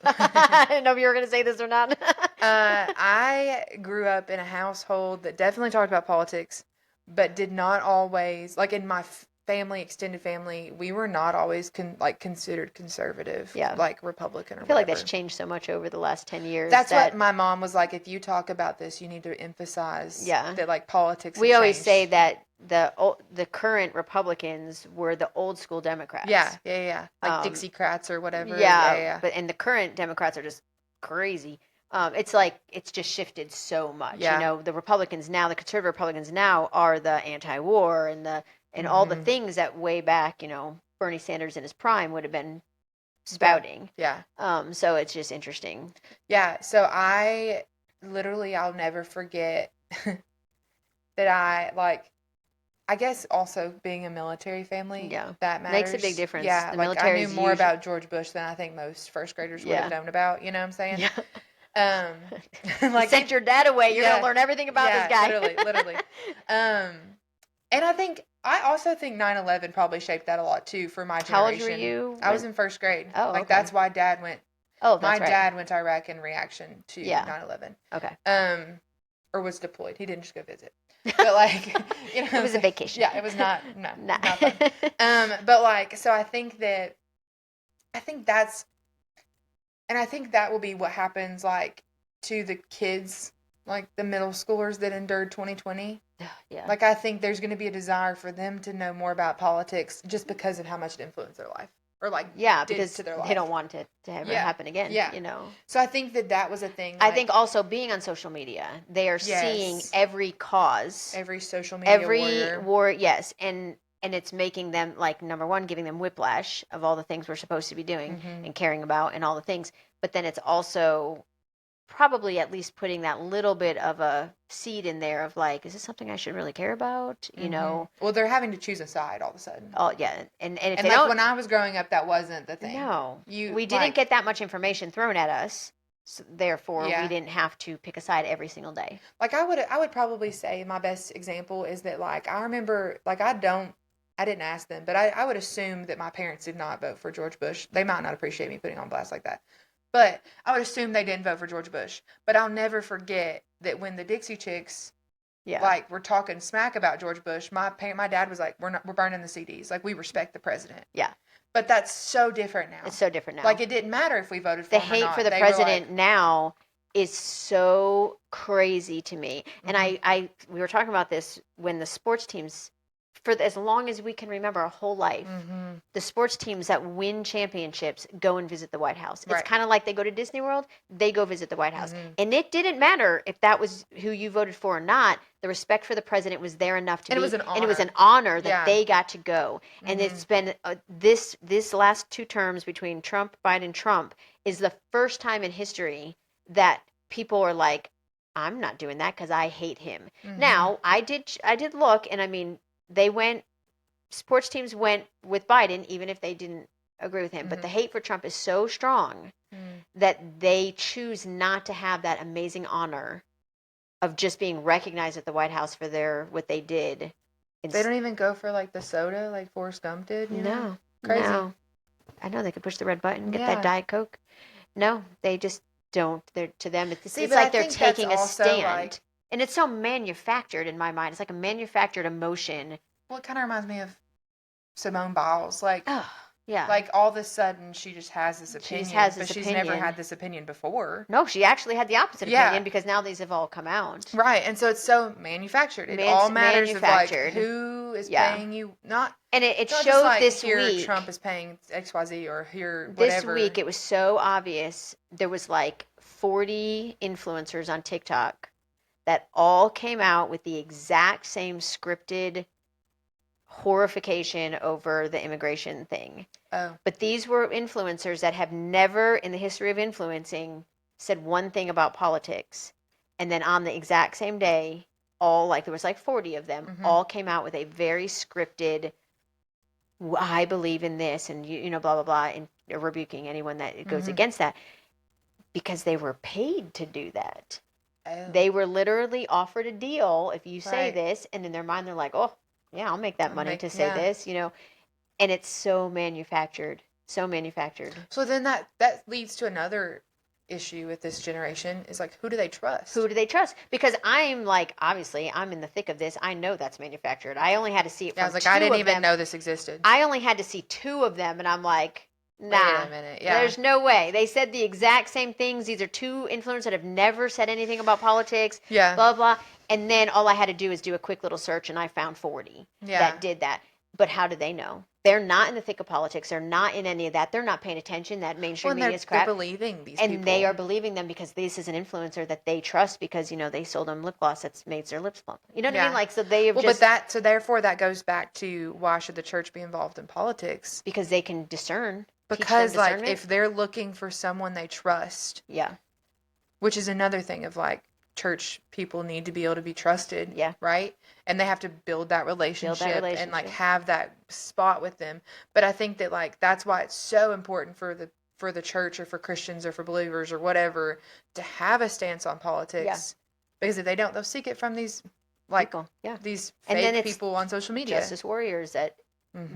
I didn't know if you were going to say this or not. I grew up in a household that definitely talked about politics, but did not always, like, in my family, extended family, we were not always considered conservative, like Republican or whatever. I feel like that's changed so much over the last 10 years. That's what my mom was like, if you talk about this, you need to emphasize that, like, politics. We always say that the current Republicans were the old school Democrats. Yeah. Like Dixiecrats or whatever. But and the current Democrats are just crazy. It's like it's just shifted so much. You know, the Republicans now, the conservative Republicans now are the anti-war and all the things that way back, you know, Bernie Sanders in his prime would have been spouting. Yeah. So it's just interesting. Yeah. So I'll never forget that I guess also being a military family, that matters. Makes a big difference. Yeah, like, I knew more about George Bush than I think most first graders would have known about. You know what I'm saying? Yeah. Like, sent your dad away. You're gonna learn everything about this guy. literally. And I also think 9/11 probably shaped that a lot too for my generation. How old were you? I was in first grade. Oh, like, that's why Dad went. Oh, that's my dad went to Iraq in reaction to 9/11. Okay. Or was deployed. He didn't just go visit. But, like, you know, it was a vacation. Yeah, it was not fun. But, like, so I think that will be what happens, like, to the kids, like, the middle schoolers that endured 2020. Yeah. Like, I think there's going to be a desire for them to know more about politics just because of how much it influenced their life. Or, like, because to their life. They don't want it to ever happen again. Yeah. You know. So I think that was a thing. I think also being on social media, they are seeing every cause, every social media war. Yes, and it's making them, like, number one, giving them whiplash of all the things we're supposed to be doing and caring about and all the things. But then it's also probably at least putting that little bit of a seed in there of, like, is this something I should really care about? You know? Well, they're having to choose a side all of a sudden. Oh, yeah. And if they like, when I was growing up, that wasn't the thing. No. We didn't get that much information thrown at us. So therefore, we didn't have to pick a side every single day. Like I would probably say my best example is that like I remember like I didn't ask them, but I would assume that my parents did not vote for George Bush. They might not appreciate me putting on blast like that. But I would assume they didn't vote for George Bush. But I'll never forget that when the Dixie Chicks like we're talking smack about George Bush, my dad was like, we're burning the CDs. Like we respect the president. Yeah. But that's so different now. It's so different now. Like it didn't matter if we voted for the him or not. The hate for the They president now is so crazy to me. And we were talking about this when the sports teams, for as long as we can remember our whole life, the sports teams that win championships go and visit the White House. It's kind of like they go to Disney World, they go visit the White House. And it didn't matter if that was who you voted for or not. The respect for the president was there enough to be, it was an honor. And it was an honor that they got to go. And it's been this last 2 terms between Trump, Biden, Trump is the first time in history that people are like, I'm not doing that because I hate him. Now, I did look, and I mean, sports teams went with Biden, even if they didn't agree with him. But the hate for Trump is so strong that they choose not to have that amazing honor of just being recognized at the White House for what they did. They don't even go for like the soda like Forrest Gump did, you know? Crazy. No. I know they could push the red button, get that Diet Coke. No, they just don't. To them, it's like they're taking a stand. Like, and it's so manufactured in my mind. It's like a manufactured emotion. Well, it kind of reminds me of Simone Biles. Like, yeah. Like all of a sudden she just has this opinion, but she's never had this opinion before. No, she actually had the opposite opinion because now these have all come out. Right, and so it's so manufactured. It all matters of like who is paying you, not. And it showed just like, this here week. Trump is paying XYZ or here whatever. This week it was so obvious. There was like 40 influencers on TikTok that all came out with the exact same scripted horrification over the immigration thing. Oh. But these were influencers that have never in the history of influencing said one thing about politics. And then on the exact same day, there was like 40 of them, all came out with a very scripted, I believe in this, and you know, blah, blah, blah, and rebuking anyone that goes against that because they were paid to do that. Oh. They were literally offered a deal if you say this, and in their mind they're like, oh, yeah, I'll make that money to say this, you know. And it's so manufactured. So then that leads to another issue with this generation is like, who do they trust? Because I'm like, obviously, I'm in the thick of this. I know that's manufactured. I only had to see it from 2 of them. I didn't even know this existed. I only had to see 2 of them, and I'm like, nah, wait a minute. Yeah. There's no way. They said the exact same things. These are 2 influencers that have never said anything about politics. Yeah. Blah, blah. And then all I had to do is do a quick little search, and I found 40 that did that. But how do they know? They're not in the thick of politics. They're not in any of that. They're not paying attention. That mainstream media is crap. They're believing these people. And they are believing them because this is an influencer that they trust because, you know, they sold them lip gloss that makes their lips plump. You know what I mean? Like, so they have so therefore that goes back to why should the church be involved in politics? Because they can discern. Because, like, if they're looking for someone they trust. Yeah. Which is another thing of, like, church people need to be able to be trusted. Yeah. Right? And they have to build that relationship and, like, have that spot with them. But I think that, like, that's why it's so important for the church or for Christians or for believers or whatever to have a stance on politics. Yeah. Because if they don't, they'll seek it from these, like, these fake people on social media. Justice warriors that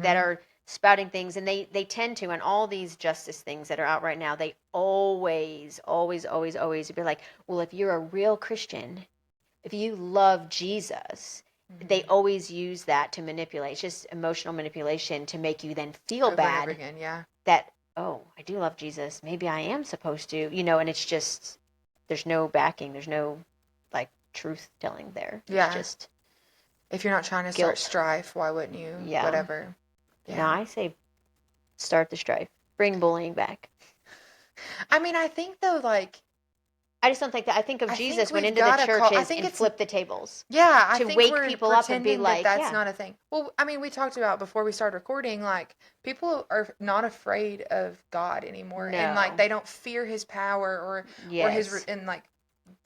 are spouting things, and they tend to, on all these justice things that are out right now, they always be like, well, if you're a real Christian, if you love Jesus, they always use that to manipulate. It's just emotional manipulation to make you then feel bad again, that, oh, I do love Jesus, maybe I am supposed to, you know, and it's just, there's no backing, there's no, like, truth telling there. Yeah. It's just, if you're not trying to start strife, why wouldn't you? Yeah. Whatever. Yeah. No, I say start the strife. Bring bullying back. I mean, I think, though, like... I just don't think that... I think of Jesus went into the churches and flipped the tables. Yeah, I think to wake we're people up and be like, that's not a thing. Well, I mean, we talked about before we started recording, like, people are not afraid of God anymore. No. And, like, they don't fear his power or his... And, like...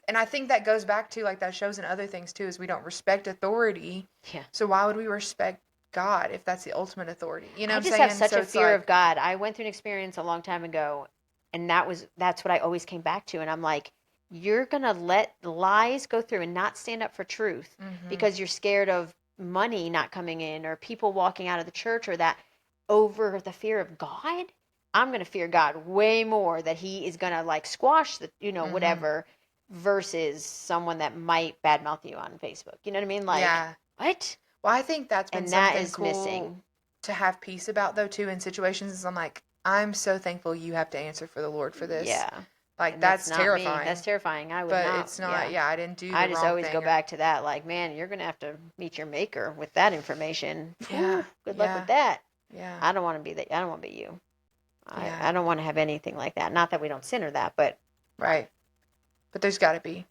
And I think that goes back to, like, that shows in other things, too, is we don't respect authority. Yeah. So why would we respect God if that's the ultimate authority? You know what I'm saying? I just have such a fear of God. I went through an experience a long time ago, And that's what I always came back to. And I'm like, you're going to let lies go through and not stand up for truth because you're scared of money not coming in or people walking out of the church or that over the fear of God. I'm going to fear God way more that he is going to like squash the, whatever versus someone that might badmouth you on Facebook. You know what I mean? Like, what? Well, I think that's been And that something is cool missing. to have peace about, though, too, in situations. Is I'm like, I'm so thankful you have to answer for the Lord for this. Yeah. Like, And that's not me. terrifying. That's terrifying. I would But not. it's not, I didn't do the I just wrong always thing. go back to that. Like, man, you're going to have to meet your maker with that information. Yeah. Good luck with that. Yeah. I don't want to be that. I don't want to be you. Yeah. I don't want to have anything like that. Not that we don't sin or that, but. Right. But there's got to be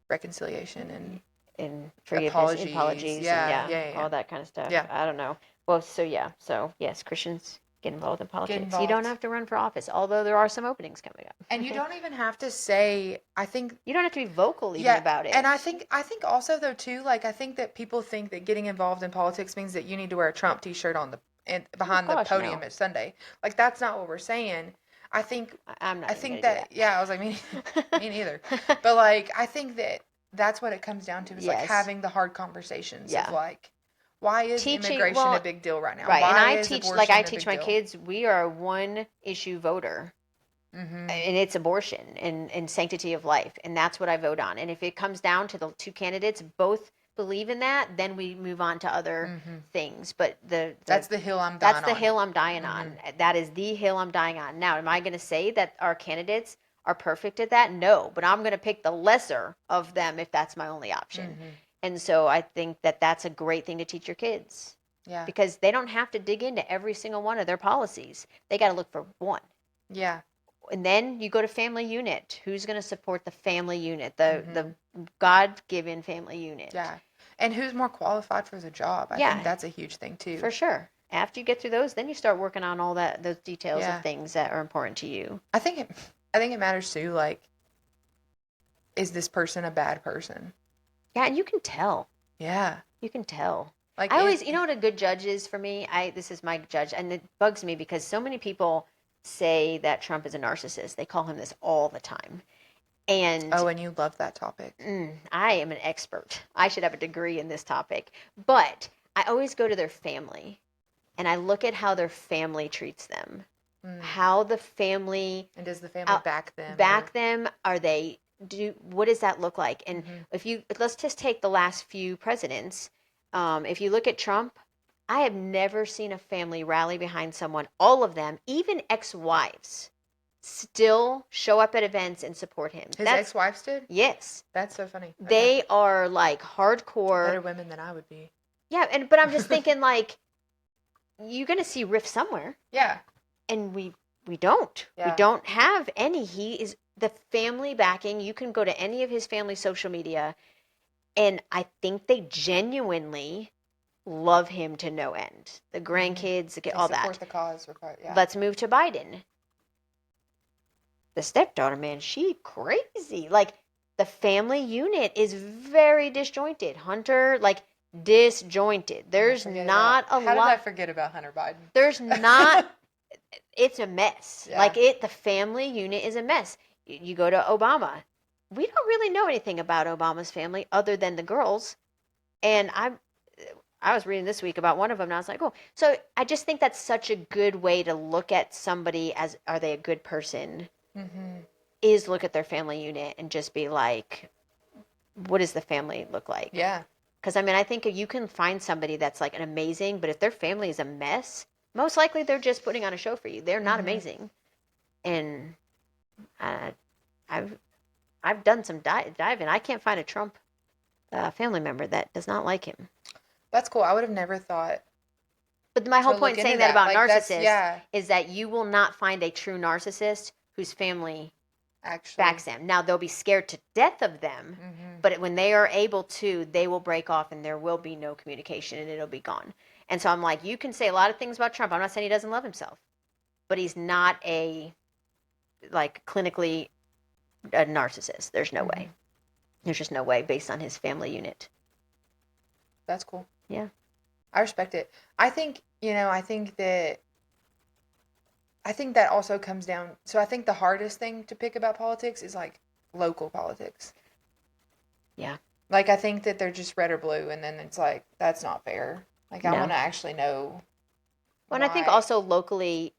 reconciliation and forgiveness, apologies, yeah, all that kind of stuff. Yeah. I don't know. Well, so yes, Christians get involved in politics. You don't have to run for office, although there are some openings coming up. And you don't even have to say. I think you don't have to be vocal even about it. And I think also though too, like I think that people think that getting involved in politics means that you need to wear a Trump T-shirt on behind the podium at Sunday. Like that's not what we're saying. I think I'm not. I think that I was like me neither. But like I think that that's what it comes down to is like having the hard conversations of like why is immigration a big deal right now? Right, Why and I is teach abortion I a teach big my deal? kids. We are a one issue voter. And it's abortion and sanctity of life. And that's what I vote on. And if it comes down to the two candidates both believe in that, then we move on to other things. But that's the hill I'm dying on. That's the hill I'm dying on. That is the hill I'm dying on. Now, am I going to say that our candidates are perfect at that? No. But I'm going to pick the lesser of them if that's my only option. And so I think that that's a great thing to teach your kids. Yeah. Because they don't have to dig into every single one of their policies. They got to look for one. Yeah. And then you go to family unit. Who's going to support the family unit, the God-given family unit? Yeah. And who's more qualified for the job? I think that's a huge thing too. For sure. After you get through those, then you start working on all those details of things that are important to you. I think it matters too. Like, is this person a bad person? Yeah, and you can tell. Yeah. You can tell. Like I always, you know what a good judge is for me? This is my judge, and it bugs me because so many people say that Trump is a narcissist. They call him this all the time. And you love that topic. I am an expert. I should have a degree in this topic. But I always go to their family, and I look at how their family treats them. How the family... And does the family back them? Back them? What does that look like? And let's just take the last few presidents. If you look at Trump, I have never seen a family rally behind someone. All of them, even ex-wives, still show up at events and support him. His ex-wives did? Yes. That's so funny. They are like hardcore. Better women than I would be. Yeah, but I'm just thinking like, you're going to see Riff somewhere. Yeah. And we don't. Yeah. We don't have any. He is the family backing. You can go to any of his family social media, and I think they genuinely love him to no end. The grandkids, all that. Support the cause. Yeah. Let's move to Biden. The stepdaughter, man, she crazy. Like, the family unit is very disjointed. Hunter, like, disjointed. There's not a lot. How did I forget about Hunter Biden? There's not. It's a mess. Yeah. Like, the family unit is a mess. You go to Obama. We don't really know anything about Obama's family other than the girls. And I was reading this week about one of them, and I was like, oh. So I just think that's such a good way to look at somebody as, are they a good person? Is look at their family unit and just be like, what does the family look like? Yeah. Because, I mean, I think you can find somebody that's like an amazing, but if their family is a mess, most likely they're just putting on a show for you. They're not amazing. And I've done some diving. I can't find a Trump family member that does not like him. That's cool. I would have never thought. But my whole point in saying that about narcissists is that you will not find a true narcissist whose family actually backs them. Now, they'll be scared to death of them, but when they are able to, they will break off and there will be no communication and it'll be gone. And so I'm like, you can say a lot of things about Trump. I'm not saying he doesn't love himself, but he's not clinically a narcissist. There's no way. There's just no way based on his family unit. That's cool. Yeah. I respect it. I think that I think that also comes down. So I think the hardest thing to pick about politics is like local politics. Yeah. Like I think that they're just red or blue, and then it's like that's not fair. Like I No. want to actually know. Well, and I think also locally,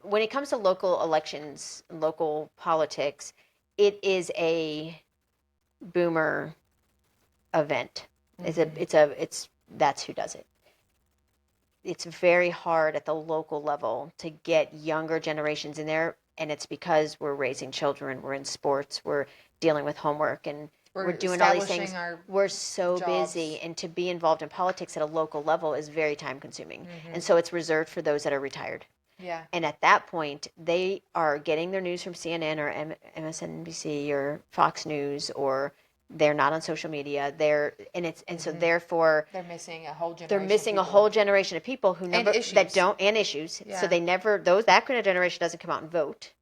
when it comes to local elections, local politics, it is a boomer event. It's that's who does it. It's very hard at the local level to get younger generations in there, and it's because we're raising children, we're in sports, we're dealing with homework, and we're doing all these things. We're so jobs. busy, and to be involved in politics at a local level is very time consuming. And so it's reserved for those that are retired. Yeah. And at that point, they are getting their news from CNN or MSNBC or Fox News, or they're not on social media. So therefore they're missing a whole generation. They're missing a whole generation of people who never and issues. Yeah. So they never that kind of generation doesn't come out and vote.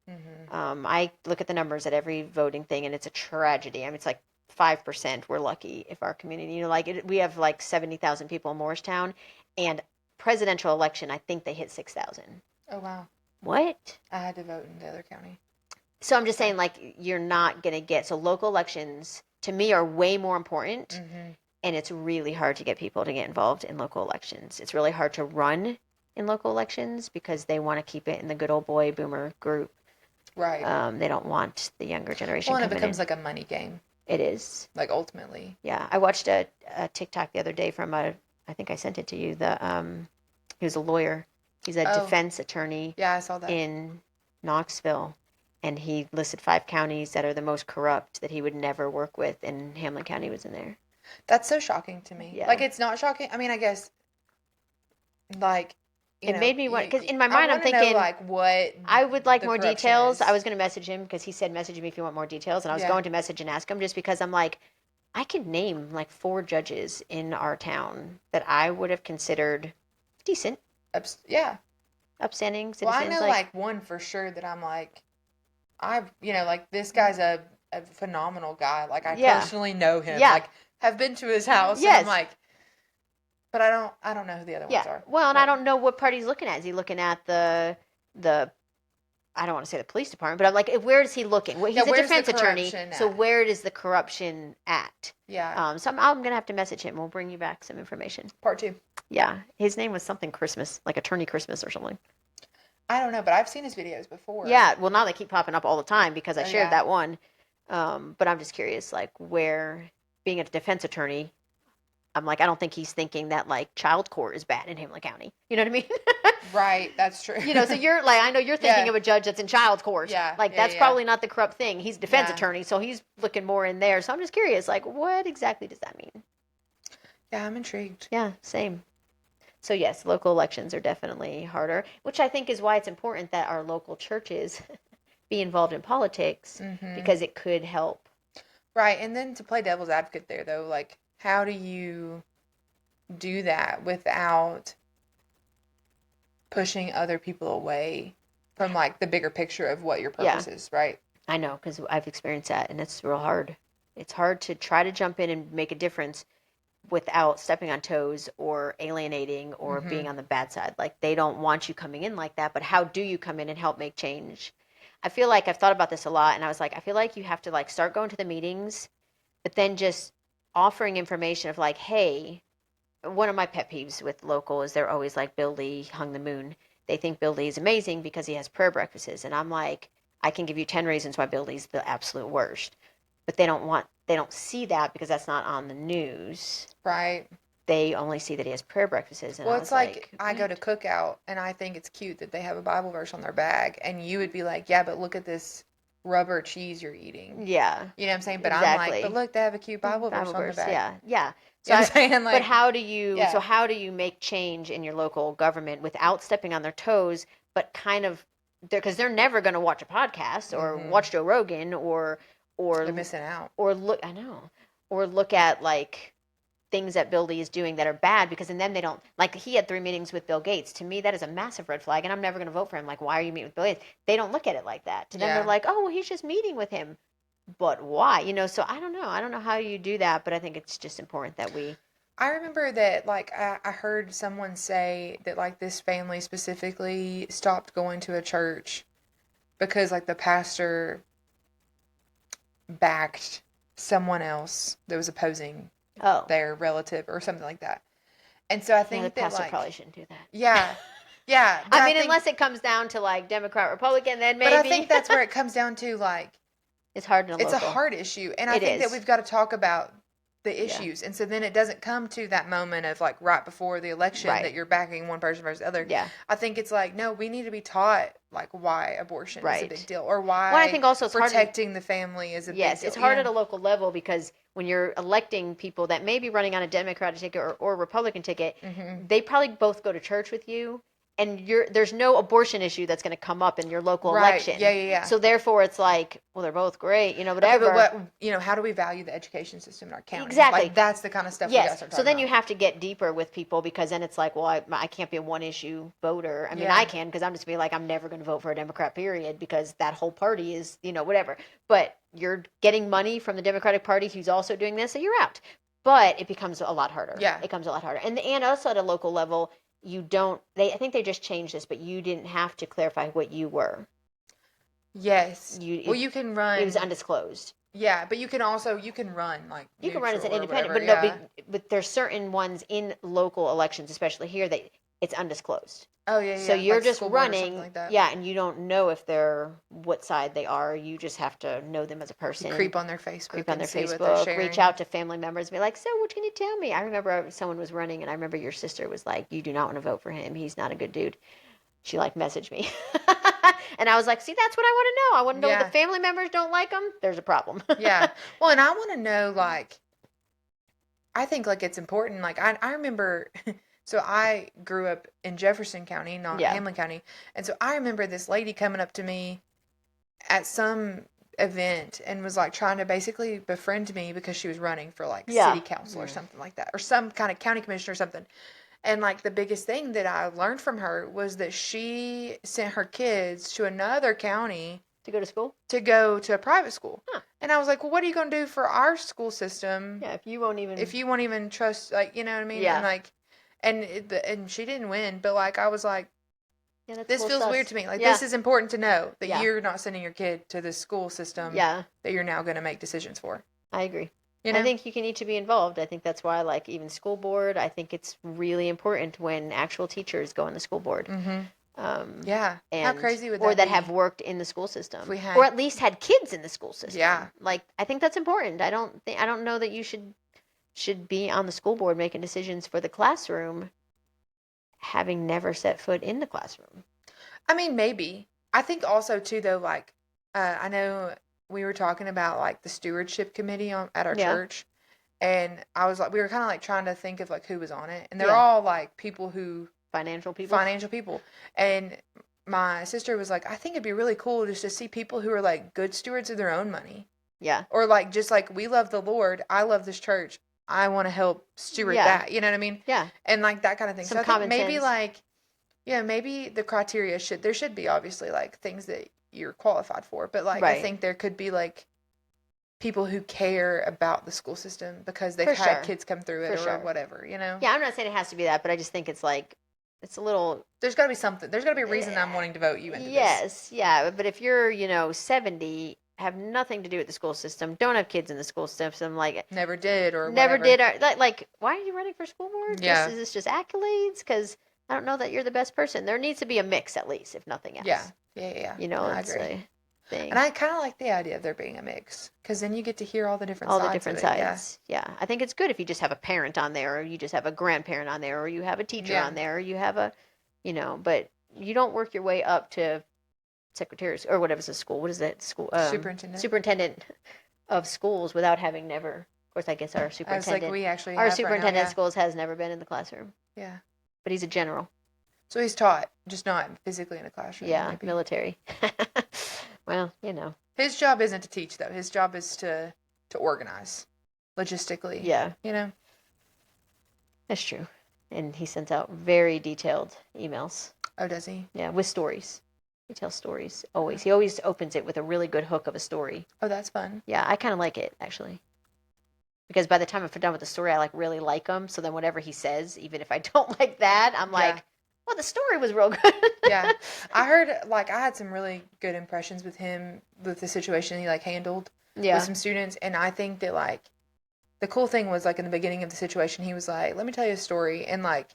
I look at the numbers at every voting thing, and it's a tragedy. I mean, it's like 5%. We're lucky if our community, we have like 70,000 people in Morristown, and presidential election, I think they hit 6,000. Oh, wow. What? I had to vote in the other county. So I'm just saying, like, you're not going to get... So local elections, to me, are way more important, and it's really hard to get people to get involved in local elections. It's really hard to run in local elections because they want to keep it in the good old boy boomer group. Right. They don't want the younger generation coming in. Well, and it becomes like a money game. It is. Like, ultimately. Yeah. I watched a TikTok the other day from I think I sent it to you, he was a lawyer. He's a defense attorney. Yeah, I saw that. In Knoxville. And he listed 5 counties that are the most corrupt that he would never work with, and Hamlin County was in there. That's so shocking to me. Yeah. Like, it's not shocking. I mean, I guess, like, it made me want... Because in my mind, I'm thinking... know, like, what... I would like more details. I was going to message him because he said, message me if you want more details. And I was going to message and ask him just because I'm like, I could name, like, 4 judges in our town that I would have considered decent. Yeah. Upstanding citizens. Well, I know, like, one for sure that I'm like... like, this guy's a phenomenal guy. Like, I personally know him. Yeah. Like, have been to his house. Yes. And I'm like, but I don't know who the other ones are. Well, and I don't know what part he's looking at. Is he looking at the I don't want to say the police department, but I'm like, where is he looking? Well, he's a defense attorney, so where is the corruption at? Yeah. So I'm going to have to message him. We'll bring you back some information. Part 2. Yeah. His name was something Christmas, like Attorney Christmas or something. I don't know, but I've seen his videos before. Yeah, well, now they keep popping up all the time because I shared that one. But I'm just curious, like, where, being a defense attorney, I'm like, I don't think he's thinking that, like, child court is bad in Hamlin County. You know what I mean? Right, that's true. So you're, like, I know you're thinking of a judge that's in child court. Yeah. Like, that's probably not the corrupt thing. He's a defense attorney, so he's looking more in there. So I'm just curious, like, what exactly does that mean? Yeah, I'm intrigued. Yeah, same. So yes, local elections are definitely harder, which I think is why it's important that our local churches be involved in politics, because it could help. Right, and then to play devil's advocate there, though, like, how do you do that without pushing other people away from, like, the bigger picture of what your purpose is, right? I know, because I've experienced that, and it's real hard. It's hard to try to jump in and make a difference without stepping on toes or alienating or being on the bad side. Like, they don't want you coming in like that, but how do you come in and help make change? I feel like I've thought about this a lot, and I was like, I feel like you have to, like, start going to the meetings, but then just offering information of, like, hey, one of my pet peeves with local is they're always like, Bill Lee hung the moon. They think Bill Lee is amazing because he has prayer breakfasts. And I'm like, I can give you 10 reasons why Bill Lee's the absolute worst. But they don't see that because that's not on the news. Right. They only see that he has prayer breakfasts. And well, it's like I go to Cookout and I think it's cute that they have a Bible verse on their bag. And you would be like, yeah, but look at this rubber cheese you're eating. Yeah. You know what I'm saying? But exactly. I'm like, but look, they have a cute Bible verse on their bag. Yeah. Yeah. So you know what I'm saying? Like, but how do you, so how do you make change in your local government without stepping on their toes, but kind of, because they're never going to watch a podcast or watch Joe Rogan or they're missing out. Or look at, like, things that Bill Lee is doing that are bad, because in them they don't, like, he had 3 meetings with Bill Gates. To me, that is a massive red flag, and I'm never going to vote for him. Like, why are you meeting with Bill Gates? They don't look at it like that. To them, they're like, oh, well, he's just meeting with him. But why? So I don't know. I don't know how you do that, but I think it's just important that we I remember that, like, I heard someone say that, like, this family specifically stopped going to a church because, like, the pastor backed someone else that was opposing their relative or something like that. And so I think the that, pastor like, probably shouldn't do that. Yeah. Yeah. But I mean, unless it comes down to, like, Democrat, Republican, then maybe. But I think that's where it comes down to, like, it's hard in a local. It's a hard issue. And I think that we've got to talk about the issues. And so then it doesn't come to that moment of, like, right before the election that you're backing one person versus the other. Yeah. I think it's like, no, we need to be taught, like, why abortion is a big deal, or why I think also it's protecting the family is a big deal. Yes, it's hard at a local level because when you're electing people that may be running on a Democratic ticket or Republican ticket, they probably both go to church with you. And there's no abortion issue that's going to come up in your local election. Yeah. So therefore, it's like, well, they're both great, whatever. Okay, but how do we value the education system in our county? Exactly. Like, that's the kind of stuff we got to start talking So then about. you have to get deeper with people, because then it's like, well, I can't be a one-issue voter. I mean, I can, because I'm just be like, I'm never going to vote for a Democrat, period, because that whole party is, whatever. But you're getting money from the Democratic Party who's also doing this, so you're out. But it becomes a lot harder. Yeah. It becomes a lot harder. And also at a local level, I think they just changed this, but you didn't have to clarify what you were. Yes. You can run. It was undisclosed. Yeah, but you can run, like, you can run as an independent, whatever, but there's certain ones in local elections, especially here, that it's undisclosed. Oh, yeah. So you're like just running, like that. and you don't know if they're what side they are. You just have to know them as a person. You creep on their Facebook, reach out to family members, and be like, so what can you tell me? I remember someone was running, and I remember your sister was like, you do not want to vote for him. He's not a good dude. She, like, messaged me. And I was like, see, that's what I want to know. I want to know if the family members don't like him. There's a problem. Yeah. Well, and I want to know, like, I think, like, it's important. Like, I remember, so I grew up in Jefferson County, not Hamlin County. And so I remember this lady coming up to me at some event and was, like, trying to basically befriend me because she was running for, like, city council or something like that, or some kind of county commissioner or something. And, like, the biggest thing that I learned from her was that she sent her kids to another county. To go to school? To go to a private school. Huh. And I was like, well, what are you going to do for our school system? Yeah, if you won't even trust, like, you know what I mean? Yeah. And, like, and she didn't win, but, like, I was like, this feels weird to me. Like, this is important to know, that you're not sending your kid to this school system that you're now going to make decisions for. I agree. I think you need to be involved. I think that's why, like, even school board, I think it's really important when actual teachers go on the school board. Mm-hmm. How crazy would that be? Or that have worked in the school system, or at least had kids in the school system. Yeah, like, I think that's important. I don't know that you should be on the school board making decisions for the classroom, having never set foot in the classroom. I mean, maybe. I think also too, though, like, I know we were talking about, like, the stewardship committee at our church, and I was like, we were kind of, like, trying to think of, like, who was on it, and they're all, like, financial people, and my sister was like, I think it'd be really cool just to see people who are, like, good stewards of their own money. Yeah. Or, like, just like, we love the Lord, I love this church, I want to help steward that, you know what I mean? Yeah. And, like, that kind of thing. Some so I common think maybe sense. like, maybe the criteria there should be, obviously, like, things that you're qualified for, but, like, I think there could be, like, people who care about the school system because they've had kids come through it or whatever, Yeah, I'm not saying it has to be that, but I just think it's, like, it's a little... There's got to be something. There's got to be a reason I'm wanting to vote you into this. Yes, yeah, but if you're, 70, have nothing to do with the school system, don't have kids in the school system, like... Never did or never whatever. did. Like, why are you running for school board? Yeah. Is this just accolades? Because I don't know that you're the best person. There needs to be a mix, at least, if nothing else. Yeah. I agree. And I kind of like the idea of there being a mix, because then you get to hear all the different sides. Yeah. I think it's good if you just have a parent on there, or you just have a grandparent on there, or you have a teacher on there, or you have a, but you don't work your way up to secretaries, or whatever's the school. What is that school? Superintendent of schools without having never. Of course, I guess our superintendent. I was like, we actually our superintendent of schools has never been in the classroom. Yeah. But he's a general. So he's taught, just not physically in a classroom. Yeah, maybe. Military. Well, His job isn't to teach, though. His job is to organize logistically. Yeah. That's true. And he sends out very detailed emails. Oh, does he? Yeah, with stories. He tells stories, always. He always opens it with a really good hook of a story. Oh, that's fun. Yeah, I kind of like it, actually. because by the time I'm done with the story, I like really like him. So then whatever he says, even if I don't like that, I'm like, well, the story was real good. Yeah. I heard, like, I had some really good impressions with him, with the situation he, like, handled with some students. And I think that, like, the cool thing was, like, in the beginning of the situation, he was like, let me tell you a story. And, like,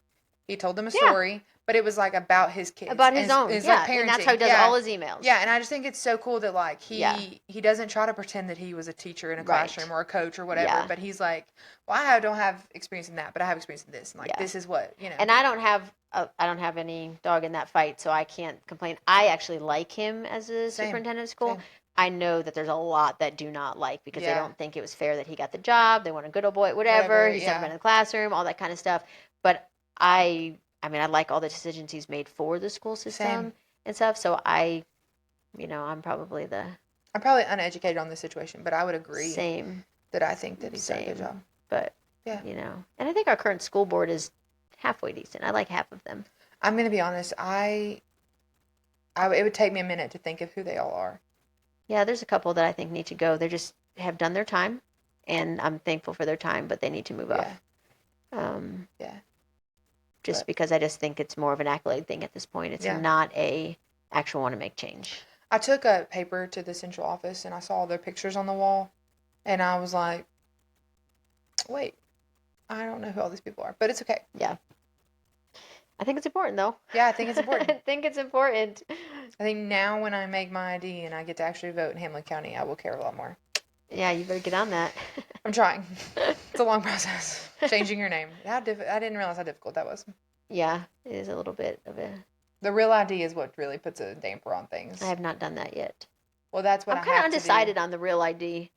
he told them a story, but it was, like, about his kids. About his own. His, Yeah. like, parenting. And that's how he does all his emails. Yeah. And I just think it's so cool that, like, he doesn't try to pretend that he was a teacher in a classroom or a coach or whatever. But he's like, well, I don't have experience in that, but I have experience in this. And, like, this is what, you know. And I don't have any dog in that fight, so I can't complain. I actually like him as a superintendent of school. Same. I know that there's a lot that do not like because they don't think it was fair that he got the job. They want a good old boy, whatever. He's never been in the classroom, all that kind of stuff. But I mean, I like all the decisions he's made for the school system and stuff. So I'm probably I'm probably uneducated on this situation, but I would agree. Same. That I think that he's done a good job. But and I think our current school board is halfway decent. I like half of them. I'm going to be honest. It would take me a minute to think of who they all are. Yeah, there's a couple that I think need to go. They just have done their time, and I'm thankful for their time, but they need to move off. Just because I just think it's more of an accolade thing at this point. It's not a actual want to make change. I took a paper to the central office, and I saw their pictures on the wall, and I was like, wait, I don't know who all these people are, but it's okay. Yeah. I think it's important, though. Yeah, I think it's important. I think it's important. I think now when I make my ID and I get to actually vote in Hamlin County, I will care a lot more. Yeah, you better get on that. I'm trying. It's a long process. Changing your name. I didn't realize how difficult that was. Yeah, it is a little bit of a... The real ID is what really puts a damper on things. I have not done that yet. Well, that's what I'm kind of undecided on the real ID.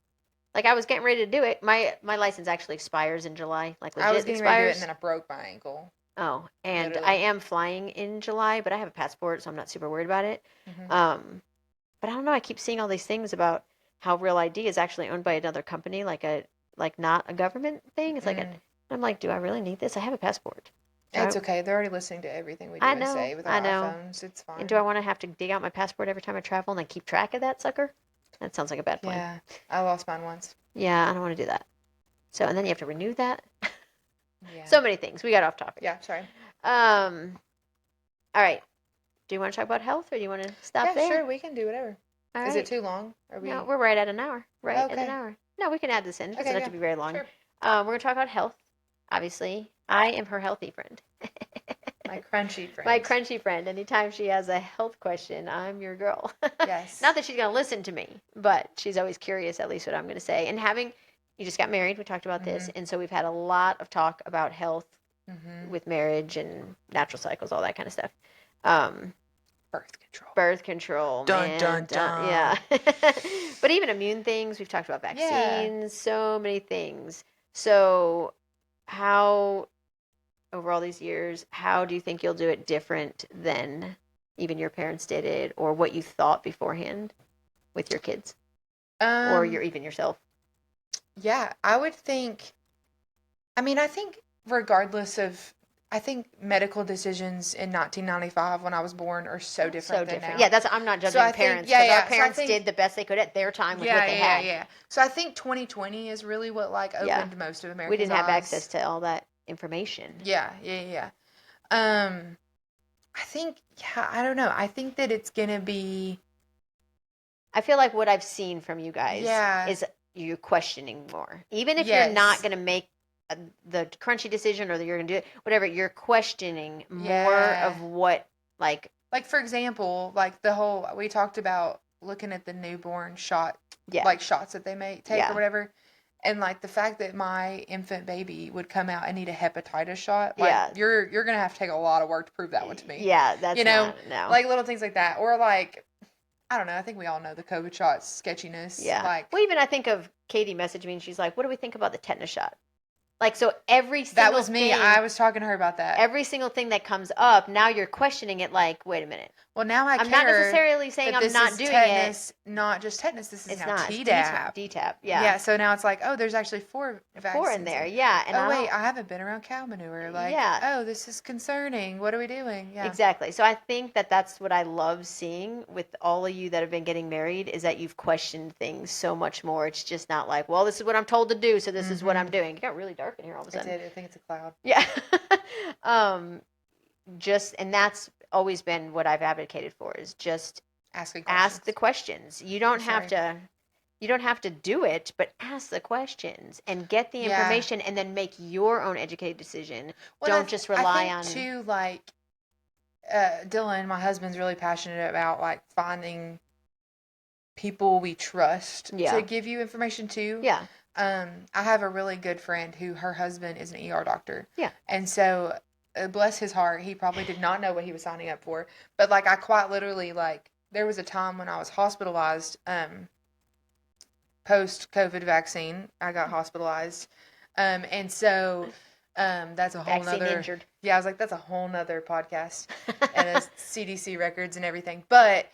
Like, I was getting ready to do it. My license actually expires in July. Like, legit I was getting expires. ready to do it, and then I broke my ankle. Oh, and literally. I am flying in July, but I have a passport, so I'm not super worried about it. Mm-hmm. But I don't know. I keep seeing all these things about how Real ID is actually owned by another company, like not a government thing. It's like I'm like, do I really need this? I have a passport. It's okay. They're already listening to everything we do and say with our iPhones. It's fine. And do I want to have to dig out my passport every time I travel and then keep track of that sucker? That sounds like a bad plan. Yeah, I lost mine once. Yeah, I don't want to do that. So, and then you have to renew that. Yeah. So many things. We got off topic. Yeah, sorry. All right. Do you want to talk about health, or do you want to stop there? Yeah, sure. We can do whatever. All right. Is it too long? No, we're right at an hour. Right at an hour. No, we can add this in. It doesn't have to be very long. Sure. We're going to talk about health, obviously. I am her healthy friend. My crunchy friend. My crunchy friend. Anytime she has a health question, I'm your girl. Yes. Not that she's going to listen to me, but she's always curious at least what I'm going to say. And you just got married. We talked about this. And so we've had a lot of talk about health with marriage and natural cycles, all that kind of stuff. Birth control. Dun, dun, dun. Yeah. But even immune things. We've talked about vaccines. So many things. So how, over all these years, how do you think you'll do it different than even your parents did it, or what you thought beforehand with your kids? Or even yourself? Yeah, I would think, I think regardless of, I think medical decisions in 1995 when I was born are so different than now. Yeah, I'm not judging parents. Because our parents did the best they could at their time with what they had. Yeah. So I think 2020 is really what opened most of Americans' We didn't have eyes. access to all that information. Yeah. I think, I don't know. I think that it's going to be... I feel like what I've seen from you guys is you're questioning more. Even if you're not going to make the crunchy decision, or that you're going to do it, whatever, you're questioning more of what, like for example, we talked about looking at the newborn shot, shots that they take or whatever. And the fact that my infant baby would come out and need a hepatitis shot, you're going to have to take a lot of work to prove that one to me. Yeah, that's no. Little things like that. Or I don't know. I think we all know the COVID shot sketchiness. Yeah. Well, even I think of Katie messaged me and she's like, "What do we think about the tetanus shot?" Like, so every single That was me. thing, I was talking to her about that. every single thing that comes up, now you're questioning it like, wait a minute. Well, now I'm not necessarily saying I'm not doing tetanus, it. not just tetanus. This is It's now not. Tdap. It's Tdap. Yeah. Yeah. So now it's like, oh, there's actually 4 vaccines. 4 in there. Yeah. And I haven't been around cow manure. Like, oh, this is concerning. What are we doing? Yeah. Exactly. So I think that that's what I love seeing with all of you that have been getting married is that you've questioned things so much more. It's just not like, well, this is what I'm told to do, so this is what I'm doing. It got really dark in here all of a sudden. It did. I think it's a cloud. Yeah. And that's always been what I've advocated for is just ask the questions. You don't have to do it, but ask the questions and get the information and then make your own educated decision. Don't just rely on too, like Dylan, my husband's really passionate about like finding people we trust to give you information too. Yeah. I have a really good friend who her husband is an ER doctor. Yeah. And so bless his heart, he probably did not know what he was signing up for. But like I quite literally like there was a time when I was hospitalized post COVID vaccine. I got hospitalized. And so that's a whole nother injured. Yeah, I was like, that's a whole nother podcast and CDC records and everything. But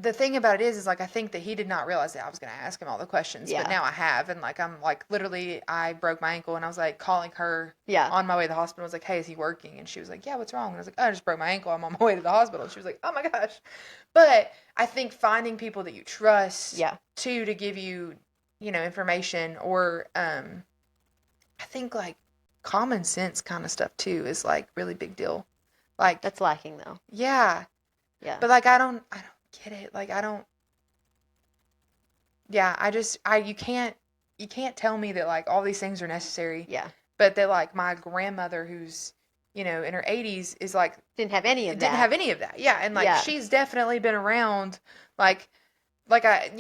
the thing about it is like I think that he did not realize that I was going to ask him all the questions, but now I have, and like I'm like literally I broke my ankle and I was like calling her on my way to the hospital. I was like, hey, is he working? And she was like, yeah, what's wrong? And I was like, oh, I just broke my ankle. I'm on my way to the hospital. And she was like, oh my gosh. But I think finding people that you trust to give you information or I think like common sense kind of stuff too is like really big deal. Like that's lacking though. Yeah. But like I don't get it. Like I don't. Yeah, you can't tell me that like all these things are necessary. Yeah. But that like my grandmother who's in her 80s is like didn't have any of that. Yeah, and like she's definitely been around like I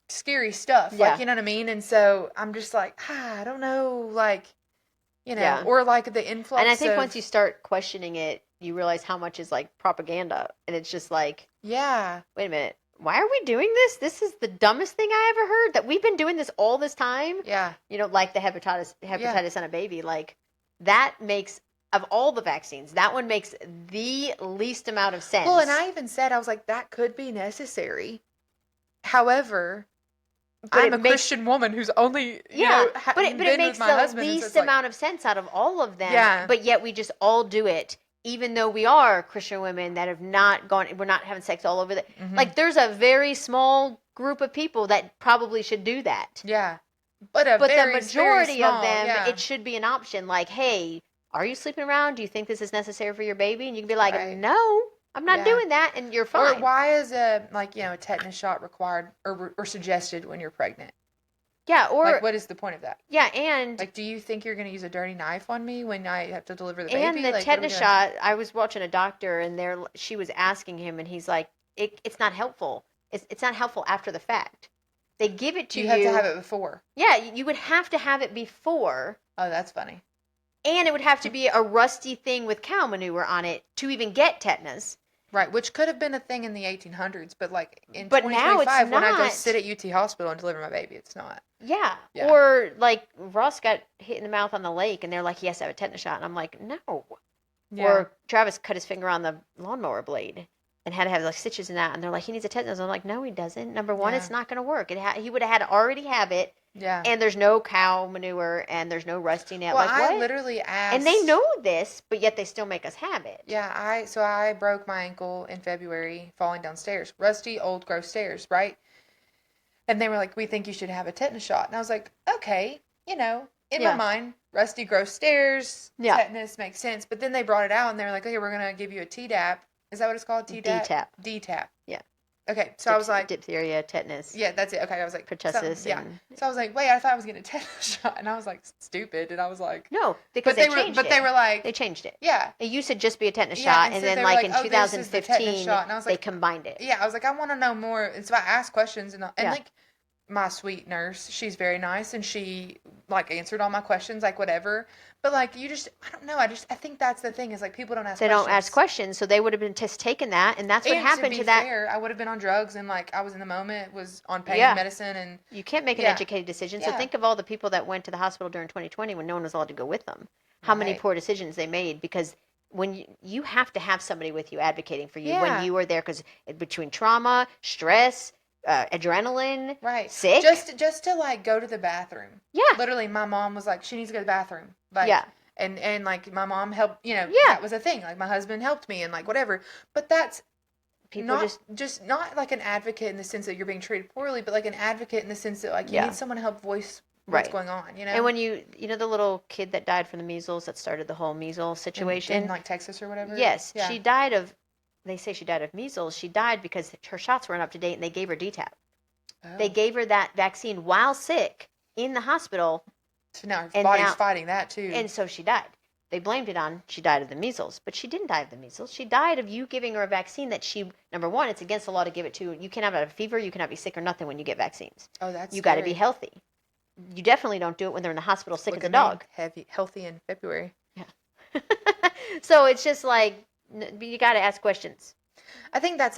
scary stuff. Like you know what I mean? And so I'm just like, I don't know, like or like the influx. And I think once you start questioning it, you realize how much is like propaganda, and it's just like, wait a minute, why are we doing this? This is the dumbest thing I ever heard. That we've been doing this all this time. Yeah, like the hepatitis on a baby. Like that makes of all the vaccines, that one makes the least amount of sense. Well, and I even said I was like, that could be necessary. However, I'm a Christian woman who's only but it makes the least amount of sense out of all of them. Yeah. But yet we just all do it, even though we are Christian women that have not gone. We're not having sex all over the. Mm-hmm. Like there's a very small group of people that probably should do that. Yeah. But the majority of them, it should be an option. Like, hey, are you sleeping around? Do you think this is necessary for your baby? And you can be like, no. I'm not doing that, and you're fine. Or why is a tetanus shot required or suggested when you're pregnant? Yeah, or like, what is the point of that? Yeah, and like, do you think you're going to use a dirty knife on me when I have to deliver the baby? And the tetanus shot, I was watching a doctor, and she was asking him, and he's like, it's not helpful. It's not helpful after the fact. They give it to you. You have to have it before. Yeah, you would have to have it before. Oh, that's funny. And it would have to be a rusty thing with cow manure on it to even get tetanus. Right, which could have been a thing in the 1800s, but like in 2025, when I go sit at UT Hospital and deliver my baby, it's not. Yeah. Or like Ross got hit in the mouth on the lake, and they're like, he has to have a tetanus shot, and I'm like, no. Yeah. Or Travis cut his finger on the lawnmower blade and had to have like stitches in that, and they're like, he needs a tetanus. I'm like, no, he doesn't. Number one, it's not going to work. He would have had to already have it. Yeah. And there's no cow manure, and there's no rusty net. Well, like, what? I literally asked. And they know this, but yet they still make us have it. Yeah, I broke my ankle in February falling downstairs. Rusty, old, gross stairs, right? And they were like, we think you should have a tetanus shot. And I was like, okay, in my mind, rusty, gross stairs, tetanus makes sense. But then they brought it out, and they were like, okay, we're going to give you a Tdap. Is that what it's called? DTaP. DTaP. Yeah. Okay, so I was like... Diphtheria, tetanus. Yeah, that's it. Okay, I was like... Pertussis. So I was like, wait, I thought I was getting a tetanus shot. And I was like, stupid. And I was like... No, because they changed it. But they were like... They changed it. Yeah. It used to just be a tetanus shot. And then like in 2015, and I was like, they combined it. Yeah, I was like, I want to know more. And so I asked questions. And like... my sweet nurse. She's very nice, and she like answered all my questions, like whatever. But like you just, I don't know. I think that's the thing is like people don't ask They questions. don't ask questions, so they would have been just taken that, and that's what And happened to to be that. fair, I would have been on drugs, and like I was in the moment, was on pain Yeah. medicine, and You can't make an yeah, educated decision. So yeah, think of all the people that went to the hospital during 2020 when no one was allowed to go with them. How many right, poor decisions they made because when you have to have somebody with you advocating for you when yeah, you are there because between trauma, stress, adrenaline, right. sick. Just to like go to the bathroom. Yeah. Literally, my mom was like, she needs to go to the bathroom, like. Yeah. And like my mom helped, you know, Yeah. that was a thing. Like my husband helped me and like whatever. But that's People not just not like an advocate in the sense that you're being treated poorly, but like an advocate in the sense that like you yeah. need someone to help voice what's Right. going on, you know? And when you know the little kid that died from the measles that started the whole measles situation, in like Texas or whatever. yes, Yeah. she died of. They say she died of measles. She died because her shots weren't up to date, and they gave her DTaP. They Oh. gave her that vaccine while sick in the hospital, So now her and body's fighting that too. and so she died. They blamed it on she died of the measles, but she didn't die of the measles. She died of you giving her a vaccine that she, number one, it's against the law to give it to. You cannot have a fever, you cannot be sick or nothing when you get vaccines. Oh, that's You got to scary. be healthy. You definitely don't do it when they're in the hospital sick Look as a at dog. me, healthy in February. Yeah. So it's just like you got to ask questions. I think that's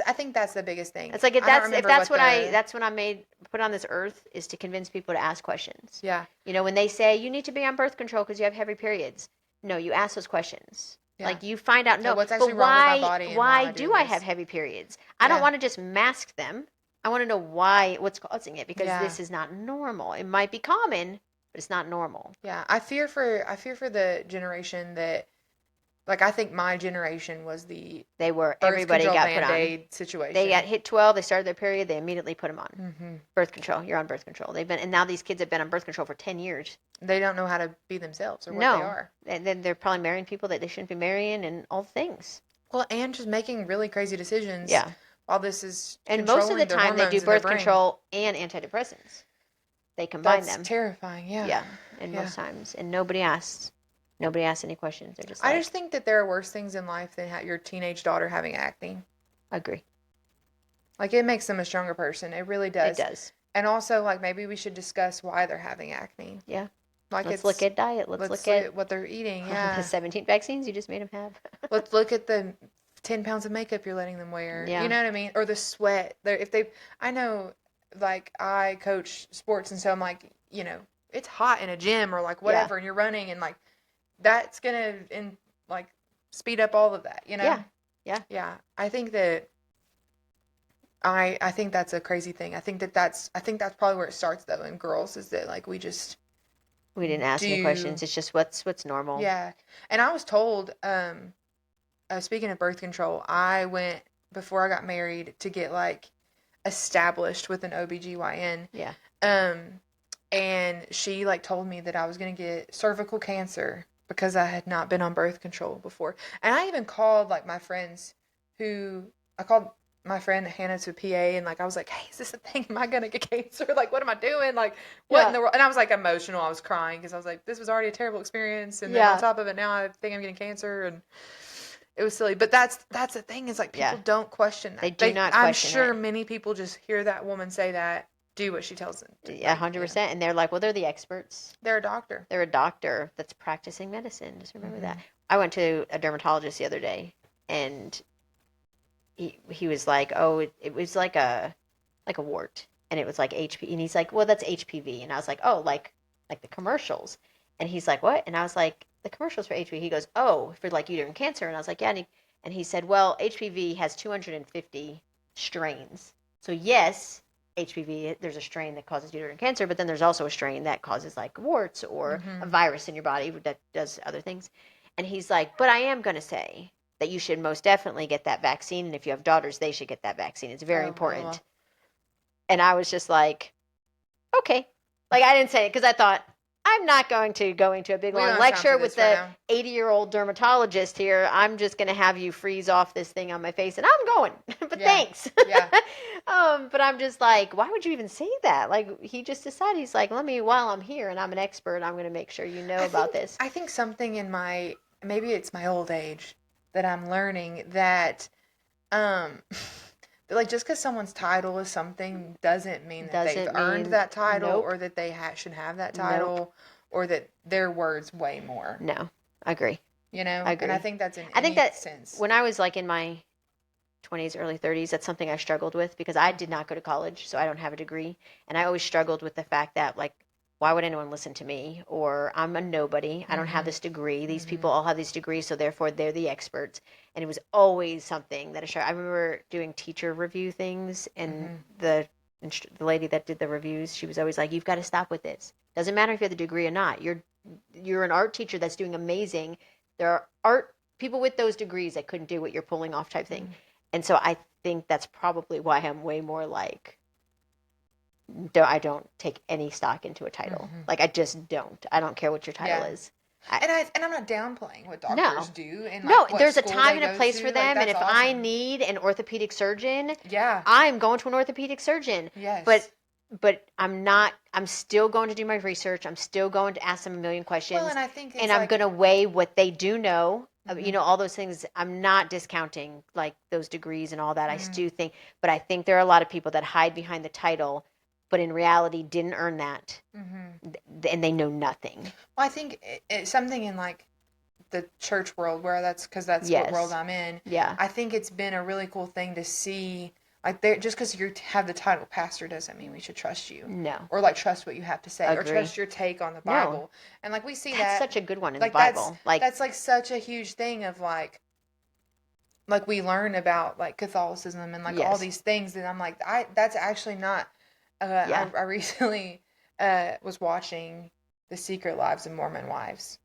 the biggest thing. It's like if that's what I made put on this earth is to convince people to ask questions. Yeah. You know, when they say you need to be on birth control because you have heavy periods, no, you ask those questions. Yeah. Like you find out, no, what's actually but wrong with my why body and why why am I do doing I this? have heavy periods? I don't Yeah. want to just mask them. I want to know what's causing it because Yeah. this is not normal. It might be common, but it's not normal. Yeah. I fear for the generation that like I think my generation was the Everybody got put on. Band-Aid situation. They got hit 12, they started their period, they immediately put them on. Mm-hmm. Birth control. You're on birth control. And now these kids have been on birth control for 10 years. They don't know how to be themselves or what they are. And then they're probably marrying people that they shouldn't be marrying and all things. Well, and just making really crazy decisions. Yeah. While this is and most of the time they do birth control and antidepressants. They combine them. That's terrifying. Yeah. Yeah. And most times, and nobody asks any questions. They're just. I just think that there are worse things in life than your teenage daughter having acne. Agree. Like it makes them a stronger person. It really does. It does. And also, like maybe we should discuss why they're having acne. Yeah. Like let's look at diet. Let's look at what they're eating. Yeah. The 17 vaccines you just made them have. Let's look at the 10 pounds of makeup you're letting them wear. Yeah. You know what I mean? Or the sweat. I know, like I coach sports, and so I'm like, you know, it's hot in a gym or like whatever, and you're running, and like that's gonna speed up all of that. You know? Yeah. I think that. I think that's a crazy thing. I think that's probably where it starts though in girls is that like we didn't ask any questions. It's just what's normal. Yeah. And I was told, speaking of birth control, I went before I got married to get like established with an OBGYN. Yeah. And she like told me that I was going to get cervical cancer because I had not been on birth control before. And I even called like my friends I called my friend Hannah to PA, and like I was like, hey, is this a thing? Am I gonna get cancer? Like, what am I doing? Like, what in the world? And I was like emotional. I was crying because I was like, this was already a terrible experience, and then on top of it, now I think I'm getting cancer, and it was silly. But that's the thing is like people don't question that. They do not. I'm sure many people just hear that woman say that, do what she tells them. 100%, and they're like, well, they're the experts. They're a doctor. They're a doctor that's practicing medicine. Just remember that. I went to a dermatologist the other day, and he was like, oh, it was like a wart, and it was like HP, and he's like, well, that's HPV, and I was like, oh, like the commercials, and he's like, what? And I was like, the commercials for HPV. He goes, oh, for like uterine cancer, and I was like, yeah, and he said, well, HPV has 250 strains, so yes, HPV, there's a strain that causes uterine cancer, but then there's also a strain that causes like warts or a virus in your body that does other things, and he's like, but I am going to say that you should most definitely get that vaccine. And if you have daughters, they should get that vaccine. It's very important. Well. And I was just like, okay. Like, I didn't say it because I thought, I'm not going to go into a big long lecture with the 80-year-old dermatologist here. I'm just going to have you freeze off this thing on my face, and I'm going. But thanks. Yeah. But I'm just like, why would you even say that? Like, he just decided, he's like, while I'm here and I'm an expert, I'm going to make sure you know about this. I think something in maybe it's my old age, that I'm learning that the like just because someone's title is something doesn't mean that they've Doesn't earned mean that title nope. or that they should have that Nope. title or that their words weigh more. No, I agree. You know, I agree. and I think that's in I think any that sense. when I was like in my 20s, early 30s, that's something I struggled with because I did not go to college, so I don't have a degree. And I always struggled with the fact that, like, why would anyone listen to me? Or I'm a nobody. I don't have this degree. These people all have these degrees, so therefore they're the experts. And it was always something that I remember doing teacher review things, and the lady that did the reviews, she was always like, "You've got to stop with this. Doesn't matter if you have the degree or not. You're an art teacher that's doing amazing. There are art people with those degrees that couldn't do what you're pulling off type thing." And so I think that's probably why I'm way more like, I don't take any stock into a title. Like, I just don't. I don't care what your title is. And I'm not downplaying what doctors do and no, like what there's a school time they and a go place to. for Like, them, and that's if I awesome. need an orthopedic surgeon, Yeah, I'm going to an orthopedic surgeon. yes. But I'm still going to do my research. I'm still going to ask them a million questions. Well, and I think it's and I'm like, going to weigh what they do know. You know, all those things. I'm not discounting like those degrees and all that. I do think, but I think there are a lot of people that hide behind the title, but in reality didn't earn that, and they know nothing. Well, I think it's something in like the church world where that's because that's what world I'm in. Yeah. I think it's been a really cool thing to see. Like, just because you have the title pastor doesn't mean we should trust you. No. Or like trust what you have to say. Agree. Or trust your take on the Bible. No. And like we see that's that. Such a good one in like the Bible. That's like such a huge thing of like we learn about like Catholicism and like all these things, and I'm like, that's actually not. I recently was watching The Secret Lives of Mormon Wives.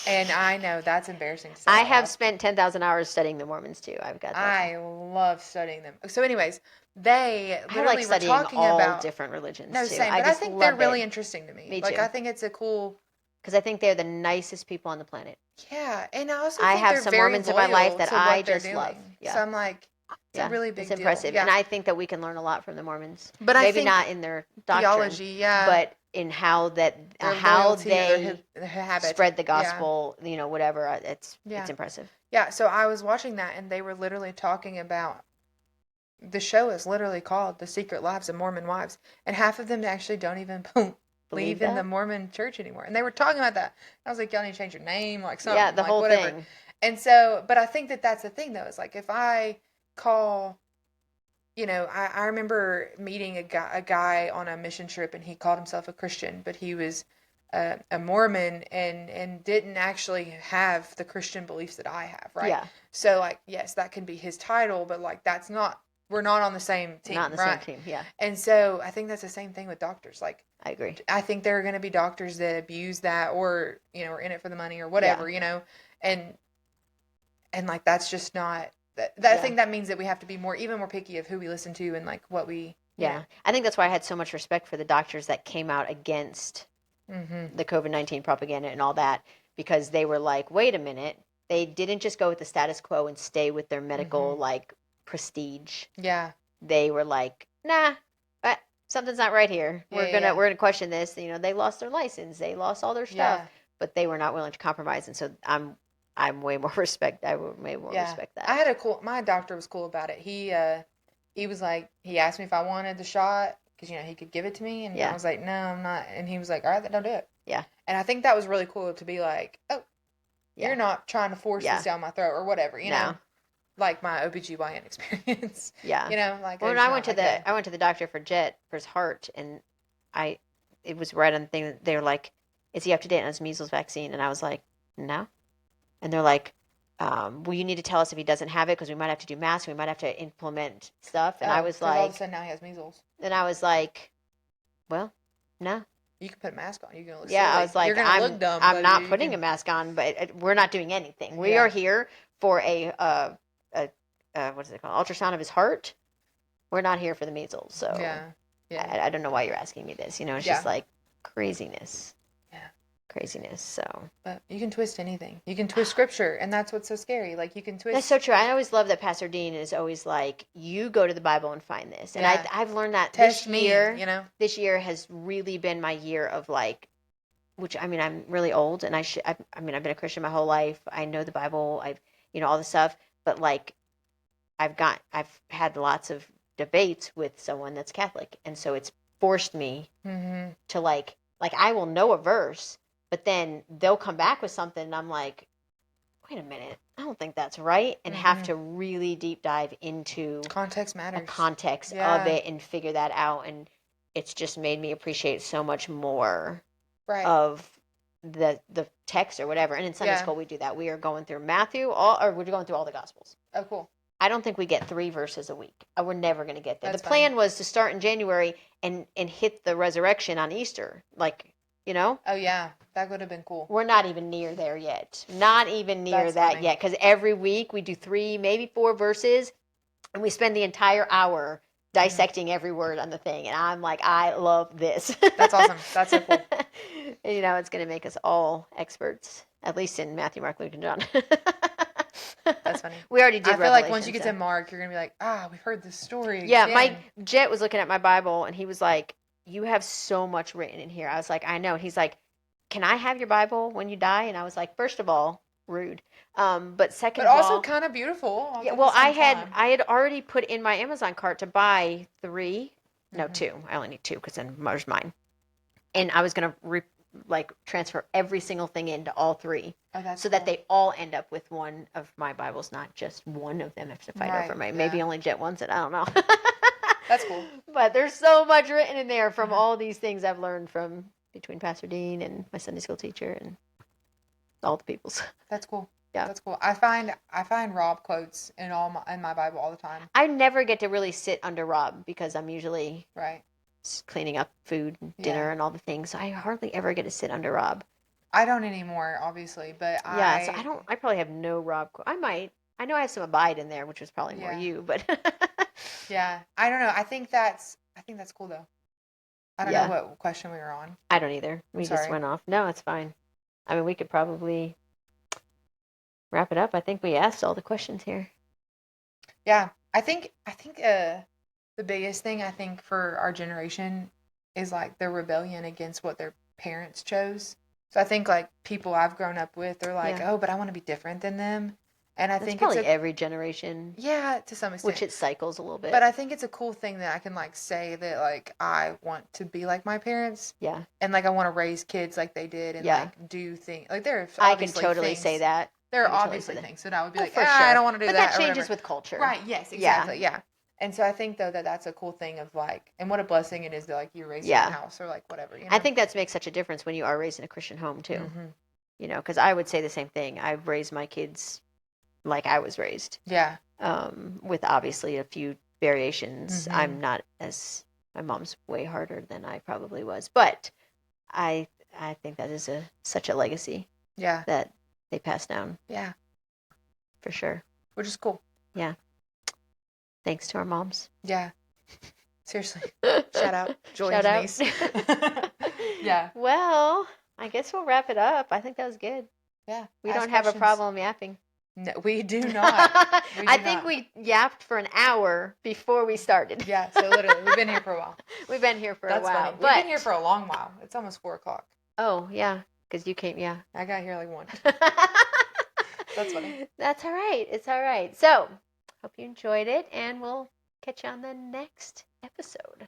And I know that's embarrassing to say. I have spent 10,000 hours studying the Mormons too. I've got that. I love studying them. So anyways, they literally were talking all about different religions no, too. Same, but I think they're really interesting to me. Me like too. I think it's a cool because I think they're the nicest people on the planet. Yeah, and I also I think have they're some very Mormons in my life that I just love. Yeah. So I'm like, it's a really big it's impressive. deal. Yeah. And I think that we can learn a lot from the Mormons. But maybe I think not in their doctrine, theology, but in how they spread the gospel, you know, whatever. It's impressive. Yeah, so I was watching that, and they were literally talking about the show is literally called The Secret Lives of Mormon Wives, and half of them actually don't even believe in the Mormon church anymore. And they were talking about that. I was like, y'all need to change your name, like something. Yeah, the like, whole whatever. thing. And so, but I think that that's the thing, though. Is like if I call, you know, I remember meeting a guy on a mission trip, and he called himself a Christian, but he was a Mormon and didn't actually have the Christian beliefs that I have, right? Yeah. So, like, yes, that can be his title, but like that's not. We're not on the same team, not on the right? same team, yeah. And so I think that's the same thing with doctors. Like, I agree. I think there are going to be doctors that abuse that, or you know, are in it for the money or whatever, you know, and like that's just not. I think that means that we have to be even more picky of who we listen to and like what we. Yeah, I think that's why I had so much respect for the doctors that came out against the COVID-19 propaganda and all that, because they were like, wait a minute, they didn't just go with the status quo and stay with their medical like prestige. Yeah. They were like, nah, something's not right here. We're gonna question this. You know, they lost their license, they lost all their stuff, but they were not willing to compromise. And so I'm way more respect. I would way more respect that. I had my doctor was cool about it. He was like, he asked me if I wanted the shot because you know he could give it to me, and I was like, no, I'm not. And he was like, all right, then don't do it. Yeah. And I think that was really cool to be like, oh, you're not trying to force this down my throat or whatever, you know. Like my OBGYN experience. Yeah. You know, like when I went to the doctor for his heart, and it was right on the thing that they were like, is he up to date on his measles vaccine? And I was like, no. And they're like, well, you need to tell us if he doesn't have it because we might have to do masks, we might have to implement stuff. And I was like, all of a sudden now he has measles. And I was like, well, no. You can put a mask on. You're gonna look silly. I was like, you're gonna look dumb. I'm not putting a mask on, but we're not doing anything. We are here for a what is it called? Ultrasound of his heart. We're not here for the measles. So I don't know why you're asking me this. You know, it's just like craziness. Yeah. Craziness. So. But you can twist anything. You can twist scripture, and that's what's so scary. Like you can twist. That's so true. I always love that Pastor Dean is always like, you go to the Bible and find this. And I've learned that this year. You know, this year has really been my year of like, which I mean, I'm really old, and I've been a Christian my whole life. I know the Bible. I've all the stuff, but like, I've had lots of debates with someone that's Catholic. And so it's forced me Mm-hmm. to like I will know a verse, but then they'll come back with something and I'm like, wait a minute, I don't think that's right, and have to really deep dive into context matters. The context of it and figure that out. And it's just made me appreciate so much more of the text or whatever. And in Sunday school, we do that. We are going through Matthew, or we're going through all the Gospels. Oh, cool. I don't think we get 3 verses a week. We're never going to get there. That's the plan was to start in January and hit the resurrection on Easter. Like, you know? Oh, yeah. That would have been cool. We're not even near there yet. Not even near that yet. Because every week we do 3, maybe 4 verses, and we spend the entire hour dissecting every word on the thing. And I'm like, I love this. That's awesome. That's so cool. And, you know, it's going to make us all experts, at least in Matthew, Mark, Luke, and John. That's funny. We already did. I feel like once you get to Mark, you're gonna be like, we've heard this story. Yeah, again. Mike Jet was looking at my Bible, and he was like, "You have so much written in here." I was like, "I know." He's like, "Can I have your Bible when you die?" And I was like, first of all, rude, but second but of also all, kind of beautiful. Yeah, well, I had already put in my Amazon cart to buy 3, no 2. I only need 2 because then there's mine, and I was gonna transfer every single thing into all 3. Oh, that's so cool. that they all end up with one of my Bibles, not just one of them have to fight over my. Maybe only Jet wants it. I don't know. That's cool. But there's so much written in there from all these things I've learned from between Pastor Dean and my Sunday school teacher and all the peoples. That's cool. Yeah, that's cool. I find Rob quotes in my Bible all the time. I never get to really sit under Rob because I'm usually right cleaning up food and dinner and all the things. So I hardly ever get to sit under Rob. I don't anymore, obviously, but so I probably have no Rob. I might. I know I have some Abide in there, which was probably more you, but yeah, I don't know. I think that's cool though. I don't know what question we were on. I don't either. We just went off. No, it's fine. I mean, we could probably wrap it up. I think we asked all the questions here. Yeah, I think the biggest thing I think for our generation is like the rebellion against what their parents chose. So I think like people I've grown up with, they're like, oh, but I want to be different than them. And I think probably every generation. Yeah, to some extent. Which it cycles a little bit. But I think it's a cool thing that I can like say that like I want to be like my parents. Yeah. And like I want to raise kids like they did and like do things. Like there are I can totally say that. There are obviously things that I would be like, I don't want to do that. But that changes with culture. Right, yes, exactly. Yeah. And so I think though that that's a cool thing of like, and what a blessing it is that like you're raised in a house or like whatever. You know? I think that makes such a difference when you are raised in a Christian home too. Mm-hmm. You know, because I would say the same thing. I've raised my kids like I was raised. Yeah. With obviously a few variations. Mm-hmm. I'm not my mom's way harder than I probably was, but I think that is such a legacy. Yeah. That they pass down. Yeah. For sure. Which is cool. Yeah. Thanks to our moms. Yeah. Seriously. Shout out. Joy's niece. Yeah. Well, I guess we'll wrap it up. I think that was good. Yeah. We don't have a problem yapping. No, we do not. I think we yapped for an hour before we started. Yeah, so literally, we've been here for a while. We've been here for a while. Funny. We've been here for a long while. It's almost 4:00. Oh, yeah, because you came, I got here like 1. That's funny. That's all right. It's all right. So, hope you enjoyed it, and we'll catch you on the next episode.